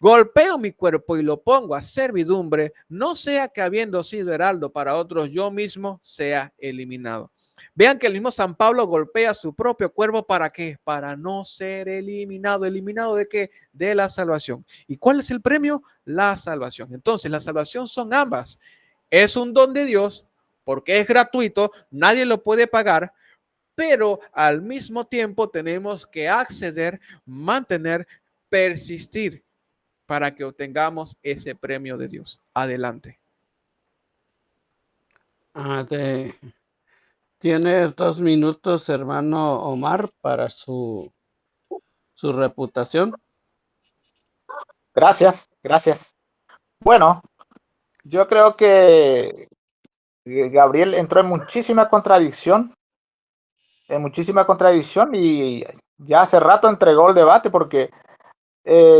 golpeo mi cuerpo y lo pongo a servidumbre, no sea que habiendo sido heraldo para otros, yo mismo sea eliminado. Vean que el mismo San Pablo golpea su propio cuerpo, ¿para qué? Para no ser eliminado. ¿Eliminado de qué? De la salvación. ¿Y cuál es el premio? La salvación. Entonces, la salvación son ambas. Es un don de Dios porque es gratuito, nadie lo puede pagar, pero al mismo tiempo tenemos que acceder, mantener, persistir para que obtengamos ese premio de Dios. Adelante. Tienes 2 minutos, hermano Omar, para su reputación. Gracias, gracias. Bueno, Yo creo que Gabriel entró en muchísima contradicción y ya hace rato entregó el debate porque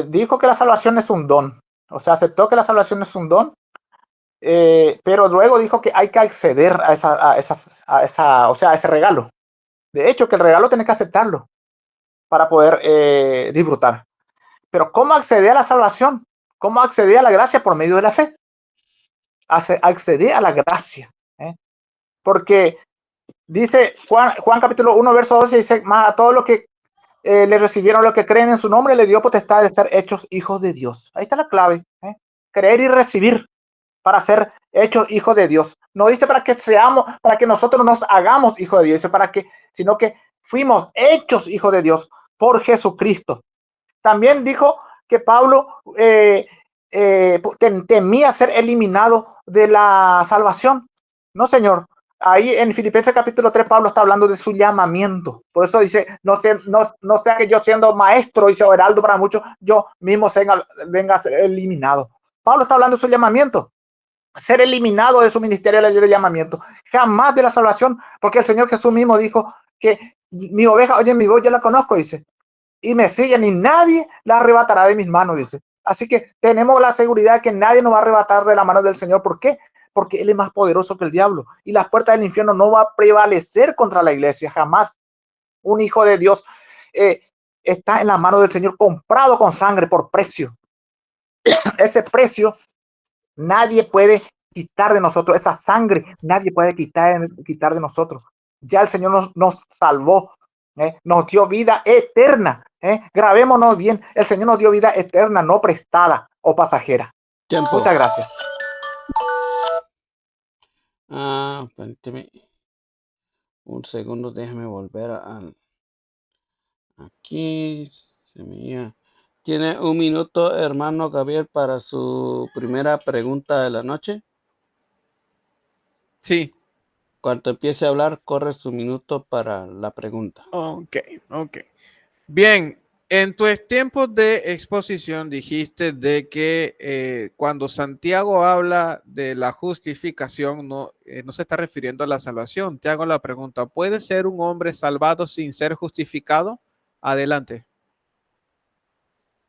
dijo que la salvación es un don, o sea, aceptó que la salvación es un don, pero luego dijo que hay que acceder o sea, a ese regalo. De hecho, que el regalo tiene que aceptarlo para poder disfrutar. Pero ¿cómo acceder a la salvación? ¿Cómo acceder a la gracia? Por medio de la fe. Acceder a la gracia. Porque dice Juan capítulo 1, verso 12, dice, más a todos los que le recibieron, los que creen en su nombre, le dio potestad de ser hechos hijos de Dios. Ahí está la clave. Creer y recibir para ser hechos hijos de Dios. No dice para que nosotros nos hagamos hijos de Dios, dice sino que fuimos hechos hijos de Dios por Jesucristo. También dijo que Pablo temía ser eliminado de la salvación. No, Señor. Ahí en Filipenses capítulo 3, Pablo está hablando de su llamamiento. Por eso dice, no sea que yo siendo maestro y sea heraldo para muchos, yo mismo venga a ser eliminado. Pablo está hablando de su llamamiento. Ser eliminado de su ministerio de llamamiento. Jamás de la salvación, porque el Señor Jesús mismo dijo que mi oveja oye mi voz, yo la conozco, dice, y me siguen y nadie la arrebatará de mis manos, dice. Así que tenemos la seguridad de que nadie nos va a arrebatar de la mano del Señor. ¿Por qué? Porque Él es más poderoso que el diablo y las puertas del infierno no va a prevalecer contra la iglesia, jamás. Un hijo de Dios está en la mano del Señor, comprado con sangre por precio. Ese precio nadie puede quitar de nosotros, esa sangre nadie puede quitar de nosotros. Ya el Señor nos salvó, nos dio vida eterna. Grabémonos bien, el Señor nos dio vida eterna, no prestada o pasajera. Tiempo. Muchas gracias. Permíteme un segundo, déjame volver aquí. Tiene un minuto, hermano Gabriel, para su primera pregunta de la noche. Sí. Cuando empiece a hablar, corre su minuto para la pregunta. Ok. Bien, en tus tiempos de exposición dijiste de que cuando Santiago habla de la justificación, no se está refiriendo a la salvación. Te hago la pregunta, ¿puede ser un hombre salvado sin ser justificado? Adelante.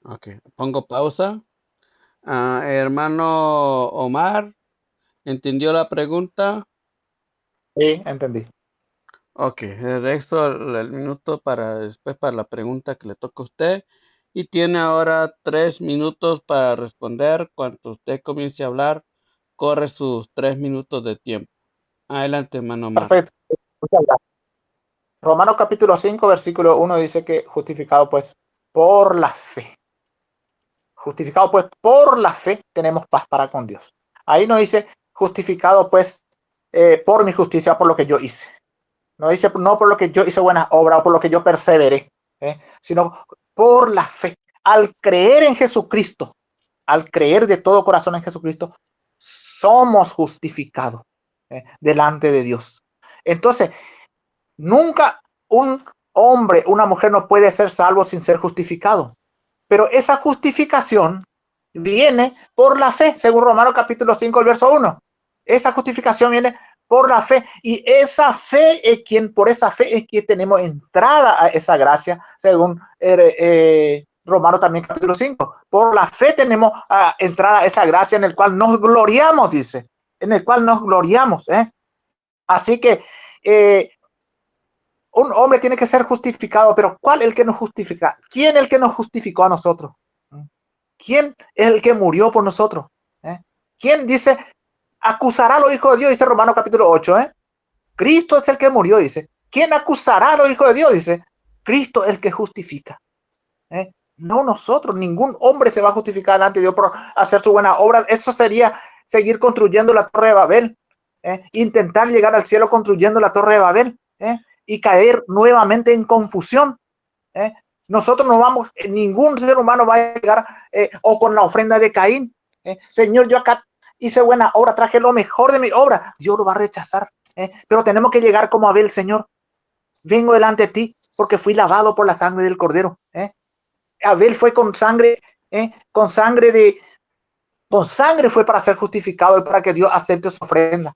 Ok, pongo pausa. Hermano Omar, ¿entendió la pregunta? Sí, entendí. Ok, el resto el minuto después para la pregunta que le toca a usted. Y tiene ahora 3 minutos para responder. Cuando usted comience a hablar, corre sus 3 minutos de tiempo. Adelante, hermano Omar. Perfecto. Muchas gracias. Romanos capítulo 5, versículo 1 dice que justificado pues por la fe. Justificado pues por la fe tenemos paz para con Dios. Ahí no dice justificado pues por mi justicia, por lo que yo hice. No dice no por lo que yo hice buena obra o por lo que yo perseveré, sino por la fe. Al creer en Jesucristo, al creer de todo corazón en Jesucristo, somos justificados delante de Dios. Entonces, nunca un hombre, una mujer no puede ser salvo sin ser justificado. Pero esa justificación viene por la fe, según Romanos capítulo 5, el verso 1. Esa justificación viene por la fe, y esa fe es por esa fe es que tenemos entrada a esa gracia, según Romanos también capítulo 5. Por la fe tenemos entrada a esa gracia en el cual nos gloriamos, dice, en el cual nos gloriamos. Así que un hombre tiene que ser justificado, pero ¿cuál es el que nos justifica? ¿Quién es el que nos justificó a nosotros? ¿Quién es el que murió por nosotros? ¿Quién dice, acusará a los hijos de Dios? Dice Romanos capítulo 8. Cristo es el que murió, dice. ¿Quién acusará a los hijos de Dios? Dice, Cristo es el que justifica. No nosotros, ningún hombre se va a justificar delante de Dios por hacer su buena obra. Eso sería seguir construyendo la Torre de Babel. Intentar llegar al cielo construyendo la Torre de Babel. Y caer nuevamente en confusión. Nosotros no vamos, ningún ser humano va a llegar o con la ofrenda de Caín. Señor, yo acá hice buena obra, traje lo mejor de mi obra. Dios lo va a rechazar. Pero tenemos que llegar como Abel, Señor. Vengo delante de ti porque fui lavado por la sangre del Cordero. Abel fue con sangre de Con sangre fue para ser justificado y para que Dios acepte su ofrenda.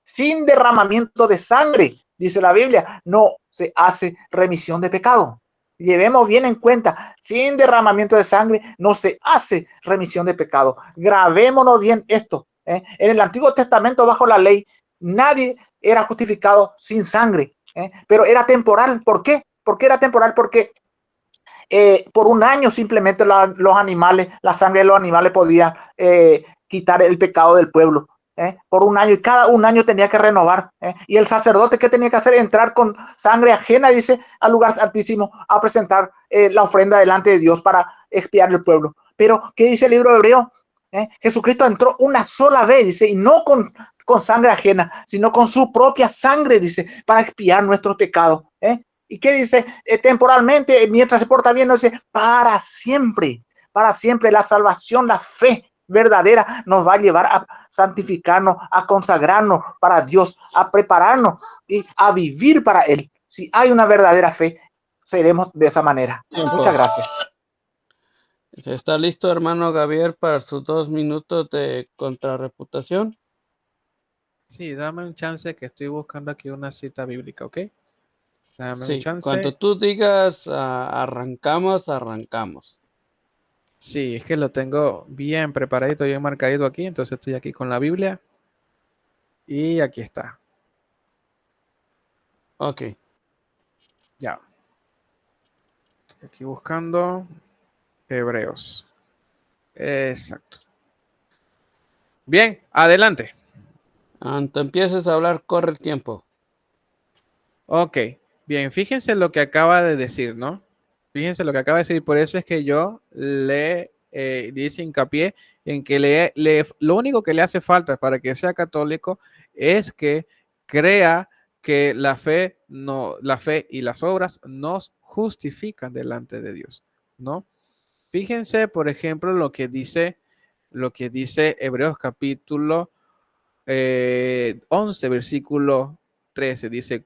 Sin derramamiento de sangre, dice la Biblia, no se hace remisión de pecado. Llevemos bien en cuenta, sin derramamiento de sangre no se hace remisión de pecado. Grabémonos bien esto. En el Antiguo Testamento, bajo la ley, nadie era justificado sin sangre, pero era temporal. ¿Por qué? ¿Por qué era temporal? Porque por un año simplemente los animales, la sangre de los animales podía quitar el pecado del pueblo. Por un año, y cada un año tenía que renovar. Y el sacerdote, ¿qué tenía que hacer? Entrar con sangre ajena, dice, al lugar santísimo a presentar la ofrenda delante de Dios para expiar el pueblo. Pero, ¿qué dice el libro de Hebreo? Jesucristo entró una sola vez, dice, y no con sangre ajena, sino con su propia sangre, dice, para expiar nuestros pecados. ¿Y qué dice? Temporalmente, mientras se porta bien, no dice, para siempre la salvación, la fe verdadera nos va a llevar a santificarnos, a consagrarnos para Dios, a prepararnos y a vivir para Él. Si hay una verdadera fe, seremos de esa manera. Tiempo. Muchas gracias. ¿Está listo, hermano Gabriel, para sus 2 minutos de contrarreputación? Sí, dame un chance que estoy buscando aquí una cita bíblica, ¿ok? Dame un Sí, cuando chance. tú digas arrancamos, arrancamos. Sí, es que lo tengo bien preparadito, bien marcadito aquí, entonces estoy aquí con la Biblia y aquí está. Ok. Ya. Estoy aquí buscando Hebreos. Exacto. Bien, adelante. Cuando empieces a hablar, corre el tiempo. Ok, bien, fíjense lo que acaba de decir, ¿no? Fíjense lo que acaba de decir, por eso es que yo le dice hincapié en que lo único que le hace falta para que sea católico es que crea que la fe y las obras nos justifican delante de Dios, ¿no? Fíjense, por ejemplo, lo que dice Hebreos capítulo 11, versículo 13, dice,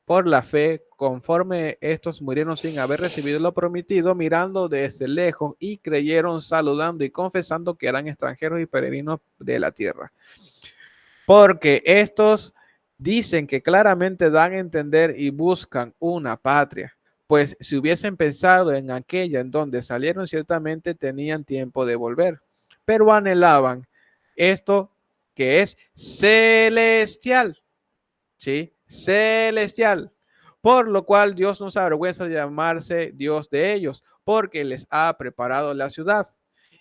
por la fe, conforme estos murieron sin haber recibido lo prometido, mirando desde lejos y creyeron, saludando y confesando que eran extranjeros y peregrinos de la tierra. Porque estos dicen que claramente dan a entender y buscan una patria, pues si hubiesen pensado en aquella en donde salieron, ciertamente tenían tiempo de volver, pero anhelaban esto que es celestial, ¿sí? Celestial. Por lo cual Dios no se avergüenza de llamarse Dios de ellos, porque les ha preparado la ciudad.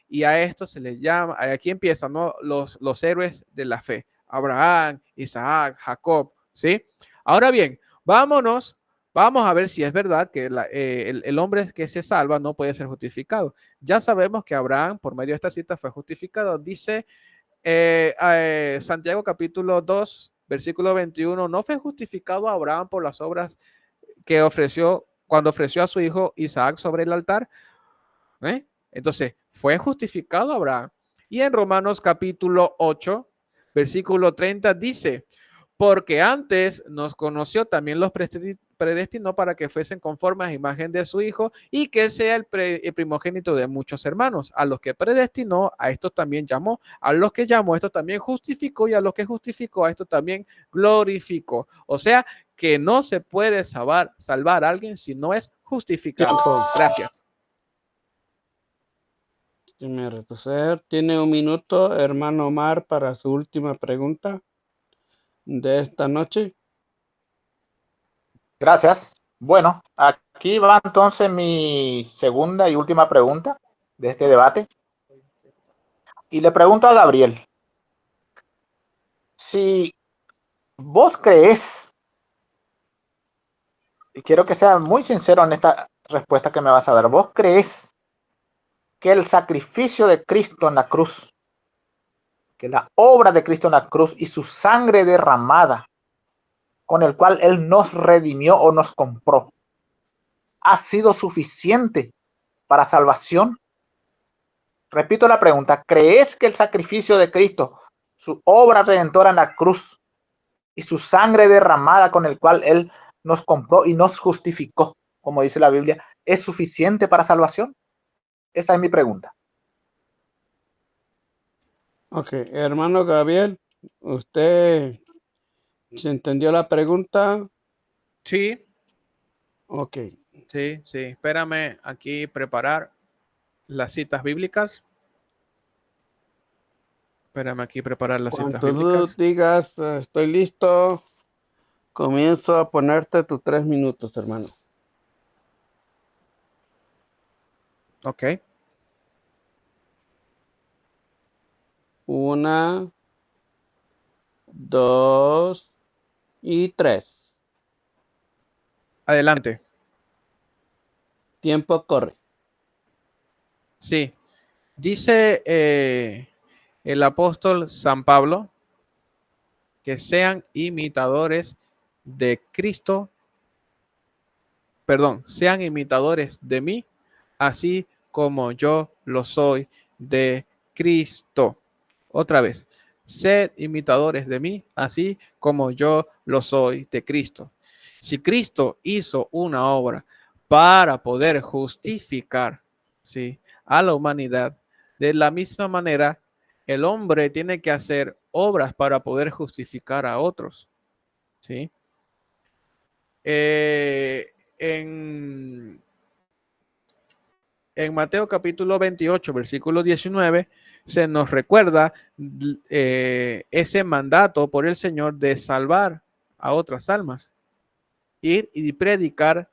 Y a esto se les llama, aquí empiezan, ¿no? los héroes de la fe. Abraham, Isaac, Jacob, ¿sí? Ahora bien, vamos a ver si es verdad que el hombre que se salva no puede ser justificado. Ya sabemos que Abraham, por medio de esta cita, fue justificado. Dice Santiago capítulo 2, versículo 21, no fue justificado Abraham por las obras que ofreció cuando ofreció a su hijo Isaac sobre el altar. Entonces, fue justificado Abraham. Y en Romanos capítulo 8, versículo 30 dice, porque antes nos conoció, también los predestinó para que fuesen conformes a imagen de su Hijo y que sea el primogénito de muchos hermanos. A los que predestinó, a estos también llamó. A los que llamó, a estos también justificó. Y a los que justificó, a estos también glorificó. O sea, que no se puede salvar a alguien si no es justificado. Tiempo. Gracias. Déjeme retroceder. Tiene 1 minuto, hermano Omar, para su última pregunta de esta noche. Gracias. Bueno, aquí va entonces mi segunda y última pregunta de este debate. Y le pregunto a Gabriel, si vos crees, y quiero que sea muy sincero en esta respuesta que me vas a dar, vos crees que el sacrificio de Cristo en la cruz, que la obra de Cristo en la cruz y su sangre derramada, con el cual Él nos redimió o nos compró, ha sido suficiente para salvación? Repito la pregunta, ¿crees que el sacrificio de Cristo, su obra redentora en la cruz y su sangre derramada con el cual Él nos compró y nos justificó, como dice la Biblia, es suficiente para salvación? Esa es mi pregunta. Ok, hermano Gabriel, ¿usted se entendió la pregunta? Sí, Ok, sí, sí. Espérame aquí preparar las citas bíblicas. Espérame aquí preparar las citas cuando tú bíblicas. digas estoy listo, comienzo a ponerte tus 3 minutos, hermano. Ok. 1, 2 y 3. Adelante. Tiempo corre. Sí. Dice el apóstol San Pablo que sean imitadores de Cristo, perdón, sean imitadores de mí, así como yo lo soy de Cristo. Otra vez, sed imitadores de mí, así como yo lo soy de Cristo. Si Cristo hizo una obra para poder justificar, ¿sí?, a la humanidad, de la misma manera, el hombre tiene que hacer obras para poder justificar a otros, ¿sí? Eh, en en Mateo capítulo 28, versículo 19, se nos recuerda ese mandato por el Señor de salvar a otras almas, ir y predicar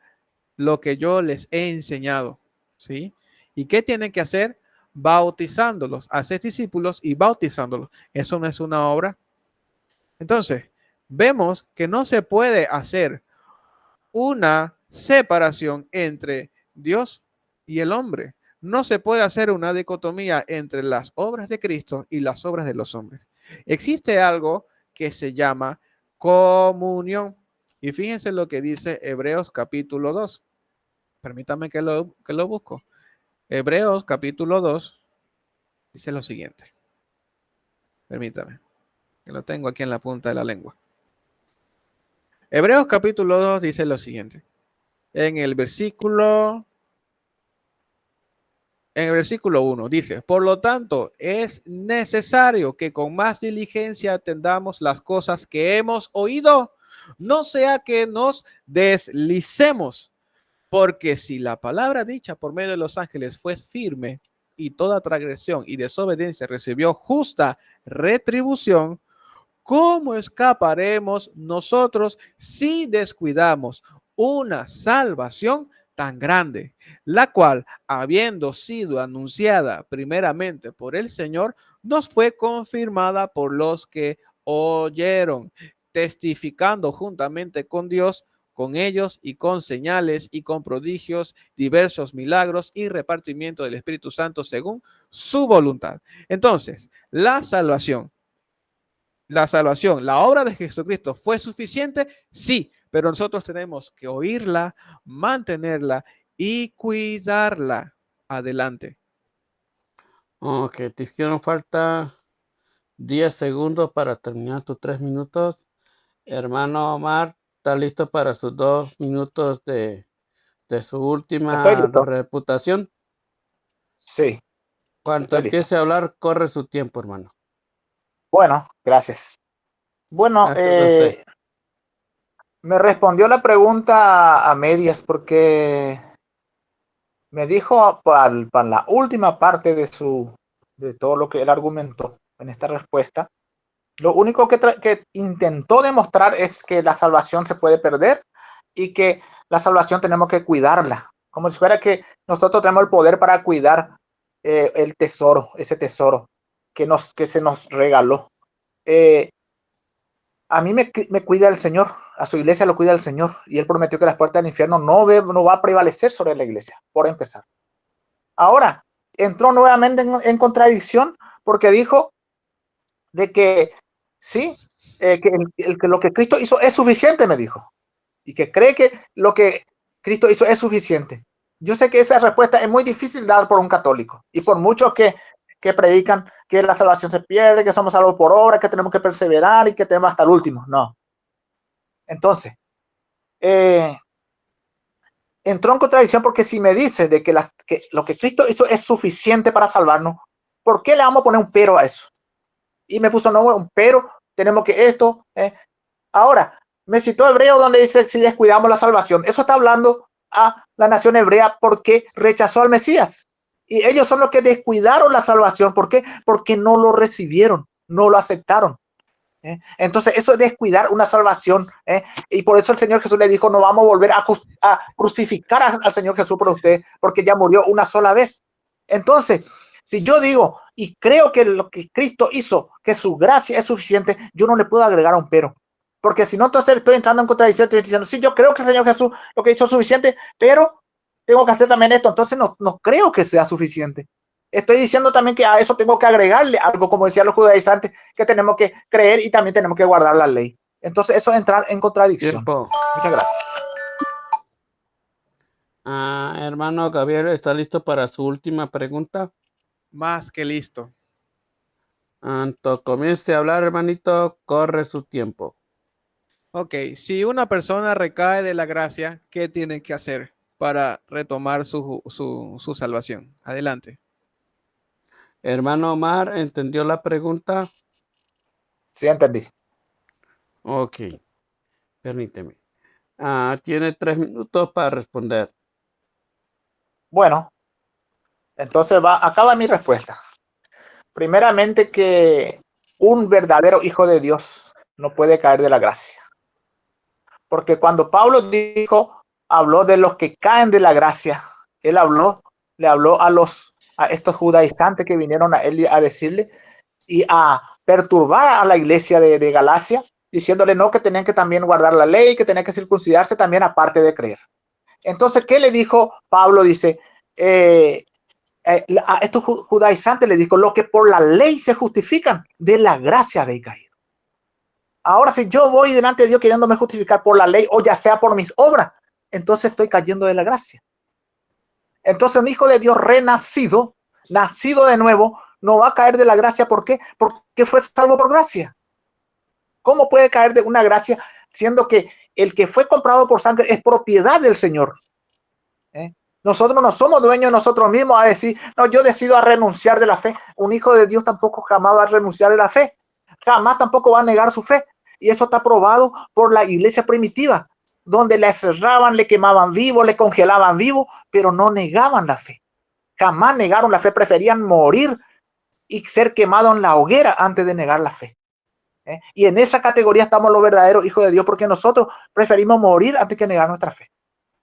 lo que yo les he enseñado, ¿sí? ¿Y qué tienen que hacer? Bautizándolos, hacer discípulos y bautizándolos. Eso no es una obra. Entonces, vemos que no se puede hacer una separación entre Dios y el hombre. No se puede hacer una dicotomía entre las obras de Cristo y las obras de los hombres. Existe algo que se llama comunión. Y fíjense lo que dice Hebreos capítulo 2. Permítame que lo busco. Hebreos capítulo 2 dice lo siguiente. Permítame, que lo tengo aquí en la punta de la lengua. Hebreos capítulo 2 dice lo siguiente. En el versículo 1 dice, por lo tanto, es necesario que con más diligencia atendamos las cosas que hemos oído, no sea que nos deslicemos, porque si la palabra dicha por medio de los ángeles fue firme y toda transgresión y desobediencia recibió justa retribución, ¿cómo escaparemos nosotros si descuidamos una salvación tan grande, la cual, habiendo sido anunciada primeramente por el Señor, nos fue confirmada por los que oyeron, testificando juntamente con Dios, con ellos y con señales y con prodigios, diversos milagros y repartimiento del Espíritu Santo según su voluntad? Entonces, la obra de Jesucristo fue suficiente, sí, pero nosotros tenemos que oírla, mantenerla y cuidarla. Adelante. Ok, te hicieron falta 10 segundos para terminar tus 3 minutos. Hermano Omar, ¿está listo para sus 2 minutos de su Estoy última listo. reputación? Sí, Cuando estoy listo. empiece a hablar, corre su tiempo, hermano. Bueno, gracias. Bueno, Gracias a usted. me respondió la pregunta a medias porque me dijo para la última parte de todo lo que él argumentó en esta respuesta. Lo único que intentó demostrar es que la salvación se puede perder y que la salvación tenemos que cuidarla, como si fuera que nosotros tenemos el poder para cuidar el tesoro, ese tesoro que se nos regaló. Eh, a mí me cuida el Señor, a su iglesia lo cuida el Señor, y Él prometió que las puertas del infierno no va a prevalecer sobre la iglesia, por empezar. Ahora, entró nuevamente en contradicción porque dijo de que sí, que lo que Cristo hizo es suficiente, me dijo, y que cree que lo que Cristo hizo es suficiente. Yo sé que esa respuesta es muy difícil dar por un católico y por muchos que predican que la salvación se pierde, que somos salvos por obra, que tenemos que perseverar y que tenemos hasta el último. No. Entonces, eh, entró en contradicción porque si me dice de que lo que Cristo hizo es suficiente para salvarnos, ¿por qué le vamos a poner un pero a eso? y me puso no, pero tenemos que esto. Ahora, me citó Hebreo donde dice si descuidamos la salvación. Eso está hablando a la nación hebrea porque rechazó al Mesías. Y ellos son los que descuidaron la salvación. ¿Por qué? Porque no lo recibieron, no lo aceptaron. Entonces, eso es descuidar una salvación. Y por eso el Señor Jesús le dijo, no vamos a volver a crucificar al Señor Jesús por usted, porque ya murió una sola vez. Entonces, si yo digo y creo que lo que Cristo hizo, que su gracia es suficiente, yo no le puedo agregar un pero. Porque si no, entonces estoy entrando en contradicción, estoy diciendo, sí, yo creo que el Señor Jesús lo que hizo es suficiente, pero tengo que hacer también esto. Entonces, no creo que sea suficiente. Estoy diciendo también que a eso tengo que agregarle algo, como decían los judaizantes, que tenemos que creer y también tenemos que guardar la ley. Entonces, eso es entrar en contradicción. Tiempo. Muchas gracias. Hermano Gabriel, ¿está listo para su última pregunta? Más que listo. Anto comience a hablar, hermanito, corre su tiempo. Ok, si una persona recae de la gracia, ¿qué tiene que hacer para retomar su salvación? Adelante. Hermano Omar, ¿entendió la pregunta? Sí, entendí. Ok, permíteme. Tiene 3 minutos para responder. Bueno, entonces acaba mi respuesta. Primeramente que un verdadero hijo de Dios no puede caer de la gracia. Porque cuando Pablo habló de los que caen de la gracia, él le habló a estos judaizantes que vinieron a él a decirle y a perturbar a la iglesia de Galacia, diciéndole no, que tenían que también guardar la ley, que tenían que circuncidarse también aparte de creer. Entonces, ¿qué le dijo Pablo? Dice, a estos judaizantes le dijo, lo que por la ley se justifican, de la gracia habéis caído. Ahora, si yo voy delante de Dios queriéndome justificar por la ley o ya sea por mis obras, entonces estoy cayendo de la gracia. Entonces un hijo de Dios renacido, nacido de nuevo, no va a caer de la gracia. ¿Por qué? Porque fue salvo por gracia. ¿Cómo puede caer de una gracia siendo que el que fue comprado por sangre es propiedad del Señor? Nosotros no somos dueños de nosotros mismos a decir, no, yo decido a renunciar de la fe. Un hijo de Dios tampoco jamás va a renunciar de la fe. Jamás tampoco va a negar su fe. Y eso está probado por la iglesia primitiva, donde le cerraban, le quemaban vivo, le congelaban vivo, pero no negaban la fe. Jamás negaron la fe, preferían morir y ser quemados en la hoguera antes de negar la fe. Y en esa categoría estamos los verdaderos hijos de Dios, porque nosotros preferimos morir antes que negar nuestra fe.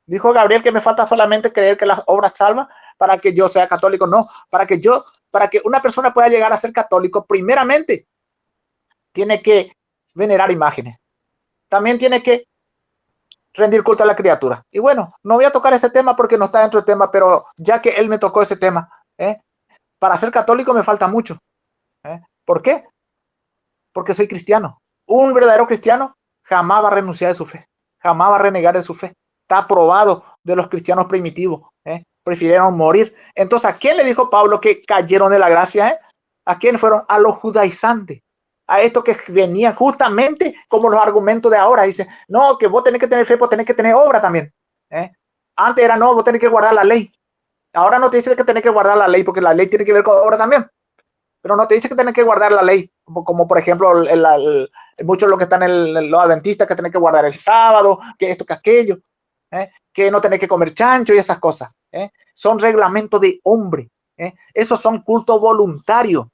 Dijo Gabriel que me falta solamente creer que las obras salvan para que yo sea católico. No, para que una persona pueda llegar a ser católico, primeramente tiene que venerar imágenes. También tiene que rendir culto a la criatura. Y bueno, no voy a tocar ese tema porque no está dentro del tema, pero ya que él me tocó ese tema, para ser católico me falta mucho. ¿Por qué? Porque soy cristiano. Un verdadero cristiano jamás va a renunciar de su fe, jamás va a renegar de su fe. Está probado de los cristianos primitivos. Prefirieron morir. Entonces, ¿a quién le dijo Pablo que cayeron de la gracia? ¿A quién fueron? A los judaizantes. A estos que venían justamente como los argumentos de ahora. Dice, no, que vos tenés que tener fe, vos tenés que tener obra también. Antes era, no, vos tenés que guardar la ley. Ahora no te dice que tenés que guardar la ley, porque la ley tiene que ver con obra también. Pero no te dice que tenés que guardar la ley, como por ejemplo muchos de los que están en los adventistas que tenés que guardar el sábado, que esto, que aquello, que no tenés que comer chancho y esas cosas. Son reglamentos de hombre. Esos son cultos voluntarios.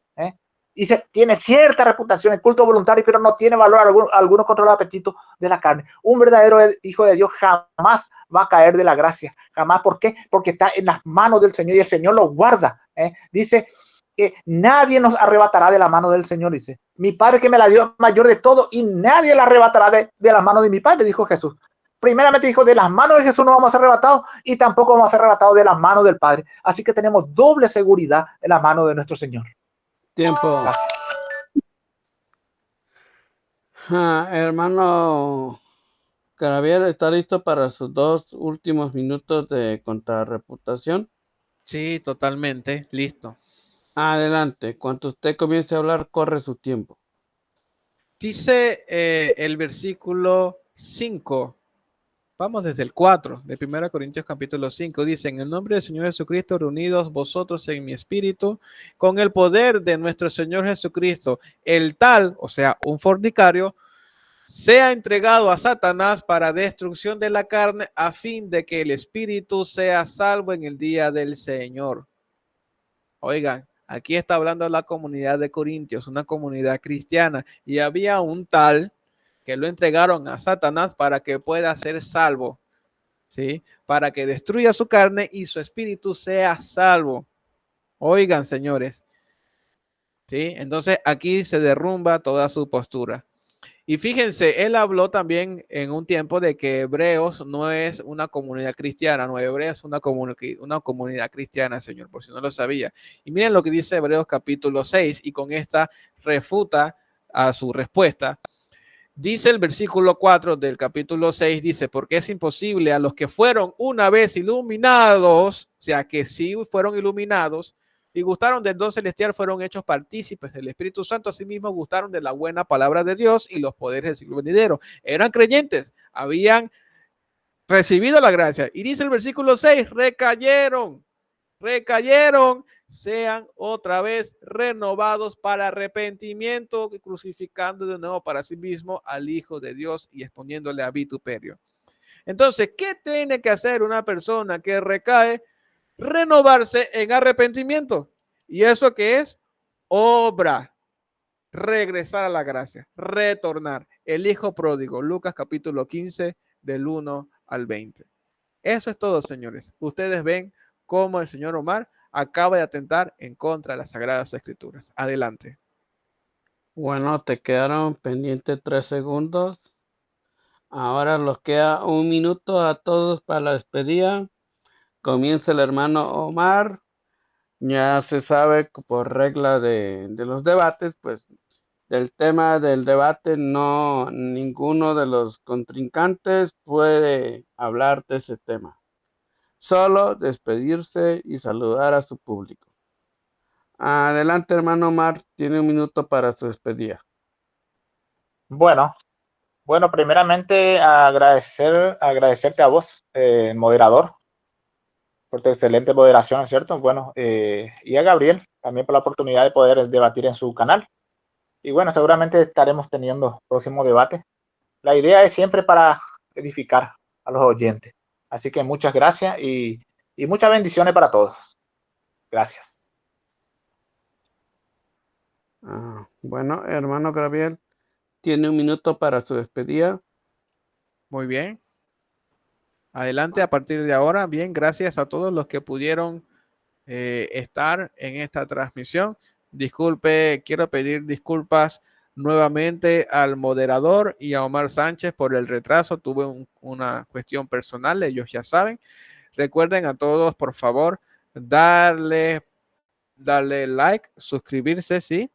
Y tiene cierta reputación el culto voluntario, pero no tiene valor alguno contra el apetito de la carne. Un verdadero hijo de Dios jamás va a caer de la gracia. Jamás. ¿Por qué? Porque está en las manos del Señor y el Señor lo guarda. Dice que nadie nos arrebatará de la mano del Señor, dice. Mi Padre que me la dio mayor de todo y nadie la arrebatará de la mano de mi Padre, dijo Jesús. Primeramente dijo, de las manos de Jesús no vamos a ser arrebatados y tampoco vamos a ser arrebatados de las manos del Padre. Así que tenemos doble seguridad en la mano de nuestro Señor. Tiempo. Gracias. Hermano Gabriel, ¿está listo para sus 2 últimos minutos de contrarreputación? Sí, totalmente. Listo. Adelante. Cuando usted comience a hablar, corre su tiempo. Dice el versículo 5. Vamos desde el 4 de 1 Corintios capítulo 5. Dice, en el nombre del Señor Jesucristo, reunidos vosotros en mi espíritu, con el poder de nuestro Señor Jesucristo, el tal, o sea, un fornicario, sea entregado a Satanás para destrucción de la carne, a fin de que el espíritu sea salvo en el día del Señor. Oigan, aquí está hablando la comunidad de Corintios, una comunidad cristiana, y había un tal que lo entregaron a Satanás para que pueda ser salvo, ¿sí? Para que destruya su carne y su espíritu sea salvo. Oigan, señores, ¿sí? Entonces aquí se derrumba toda su postura. Y fíjense, él habló también en un tiempo de que Hebreos no es una comunidad cristiana, no, Hebreos es una comunidad cristiana, Señor, por si no lo sabía. Y miren lo que dice Hebreos capítulo 6, y con esta refuta a su respuesta. Dice el versículo 4 del capítulo 6, dice, porque es imposible a los que fueron una vez iluminados, o sea, que sí fueron iluminados, y gustaron del don celestial, fueron hechos partícipes del Espíritu Santo, asimismo gustaron de la buena palabra de Dios y los poderes del siglo venidero. Eran creyentes, habían recibido la gracia. Y dice el versículo 6, recayeron, sean otra vez renovados para arrepentimiento, crucificando de nuevo para sí mismo al Hijo de Dios y exponiéndole a vituperio. Entonces, ¿qué tiene que hacer una persona que recae? Renovarse en arrepentimiento. ¿Y eso qué es? Obra. Regresar a la gracia, retornar. El hijo pródigo, Lucas capítulo 15, del 1 al 20. Eso es todo, señores. Ustedes ven cómo el señor Omar acaba de atentar en contra de las Sagradas Escrituras. Adelante. Bueno, te quedaron pendientes 3 segundos. Ahora nos queda 1 minuto a todos para la despedida. Comienza el hermano Omar. Ya se sabe que por regla de los debates, pues del tema del debate no, ninguno de los contrincantes puede hablar de ese tema. Solo despedirse y saludar a su público. Adelante, hermano Omar, tiene 1 minuto para su despedida. Bueno, primeramente agradecerte a vos, moderador, por tu excelente moderación, ¿cierto? Bueno, y a Gabriel también por la oportunidad de poder debatir en su canal. Y bueno, seguramente estaremos teniendo próximo debate. La idea es siempre para edificar a los oyentes. Así que muchas gracias y muchas bendiciones para todos. Gracias. Bueno, hermano Gabriel, tiene 1 minuto para su despedida. Muy bien. Adelante a partir de ahora. Bien, gracias a todos los que pudieron estar en esta transmisión. Disculpe, quiero pedir disculpas nuevamente al moderador y a Omar Sánchez por el retraso. Tuve una cuestión personal, ellos ya saben. Recuerden a todos, por favor, darle like, suscribirse, ¿sí?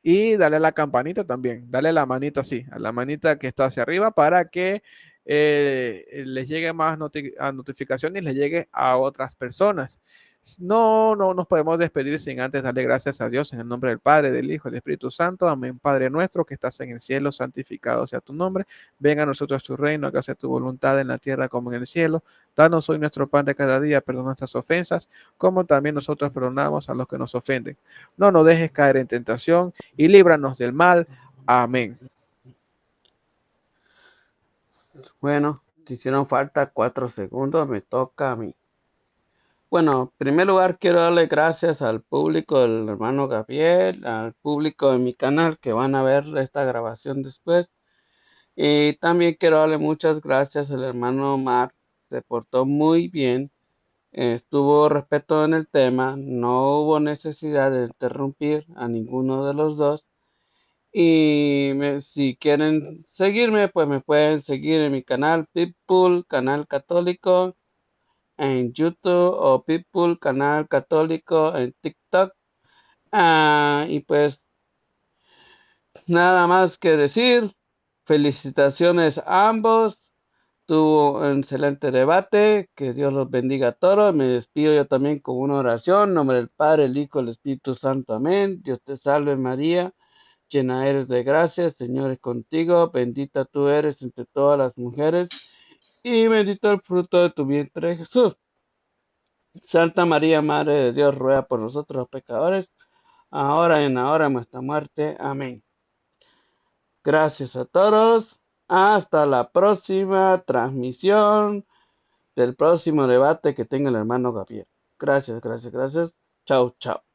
Y darle a la campanita también, dale la manita así, a la manita que está hacia arriba para que les llegue más notificaciones y les llegue a otras personas. No nos podemos despedir sin antes darle gracias a Dios en el nombre del Padre, del Hijo y del Espíritu Santo. Amén. Padre nuestro que estás en el cielo, santificado sea tu nombre. Venga a nosotros tu reino, que haga tu voluntad en la tierra como en el cielo. Danos hoy nuestro pan de cada día, perdona nuestras ofensas, como también nosotros perdonamos a los que nos ofenden. No nos dejes caer en tentación y líbranos del mal. Amén. Bueno, te hicieron falta 4 segundos, me toca a mí. Bueno, en primer lugar quiero darle gracias al público del hermano Gabriel, al público de mi canal que van a ver esta grabación después. Y también quiero darle muchas gracias al hermano Omar, se portó muy bien, estuvo respeto en el tema, no hubo necesidad de interrumpir a ninguno de los dos. Y si quieren seguirme, pues me pueden seguir en mi canal Pitbull, canal católico, en YouTube, o Pitbull, canal católico en TikTok. Y pues nada más que decir, felicitaciones a ambos, tuvo un excelente debate, que Dios los bendiga a todos. Me despido yo también con una oración, en nombre del Padre, el Hijo, el Espíritu Santo, amén. Dios te salve María, llena eres de gracia, Señor es contigo, bendita tú eres entre todas las mujeres, y bendito el fruto de tu vientre, Jesús. Santa María, Madre de Dios, ruega por nosotros los pecadores, ahora y en la hora de nuestra muerte. Amén. Gracias a todos. Hasta la próxima transmisión del próximo debate que tenga el hermano Gabriel. Gracias, gracias, gracias. Chao, chao.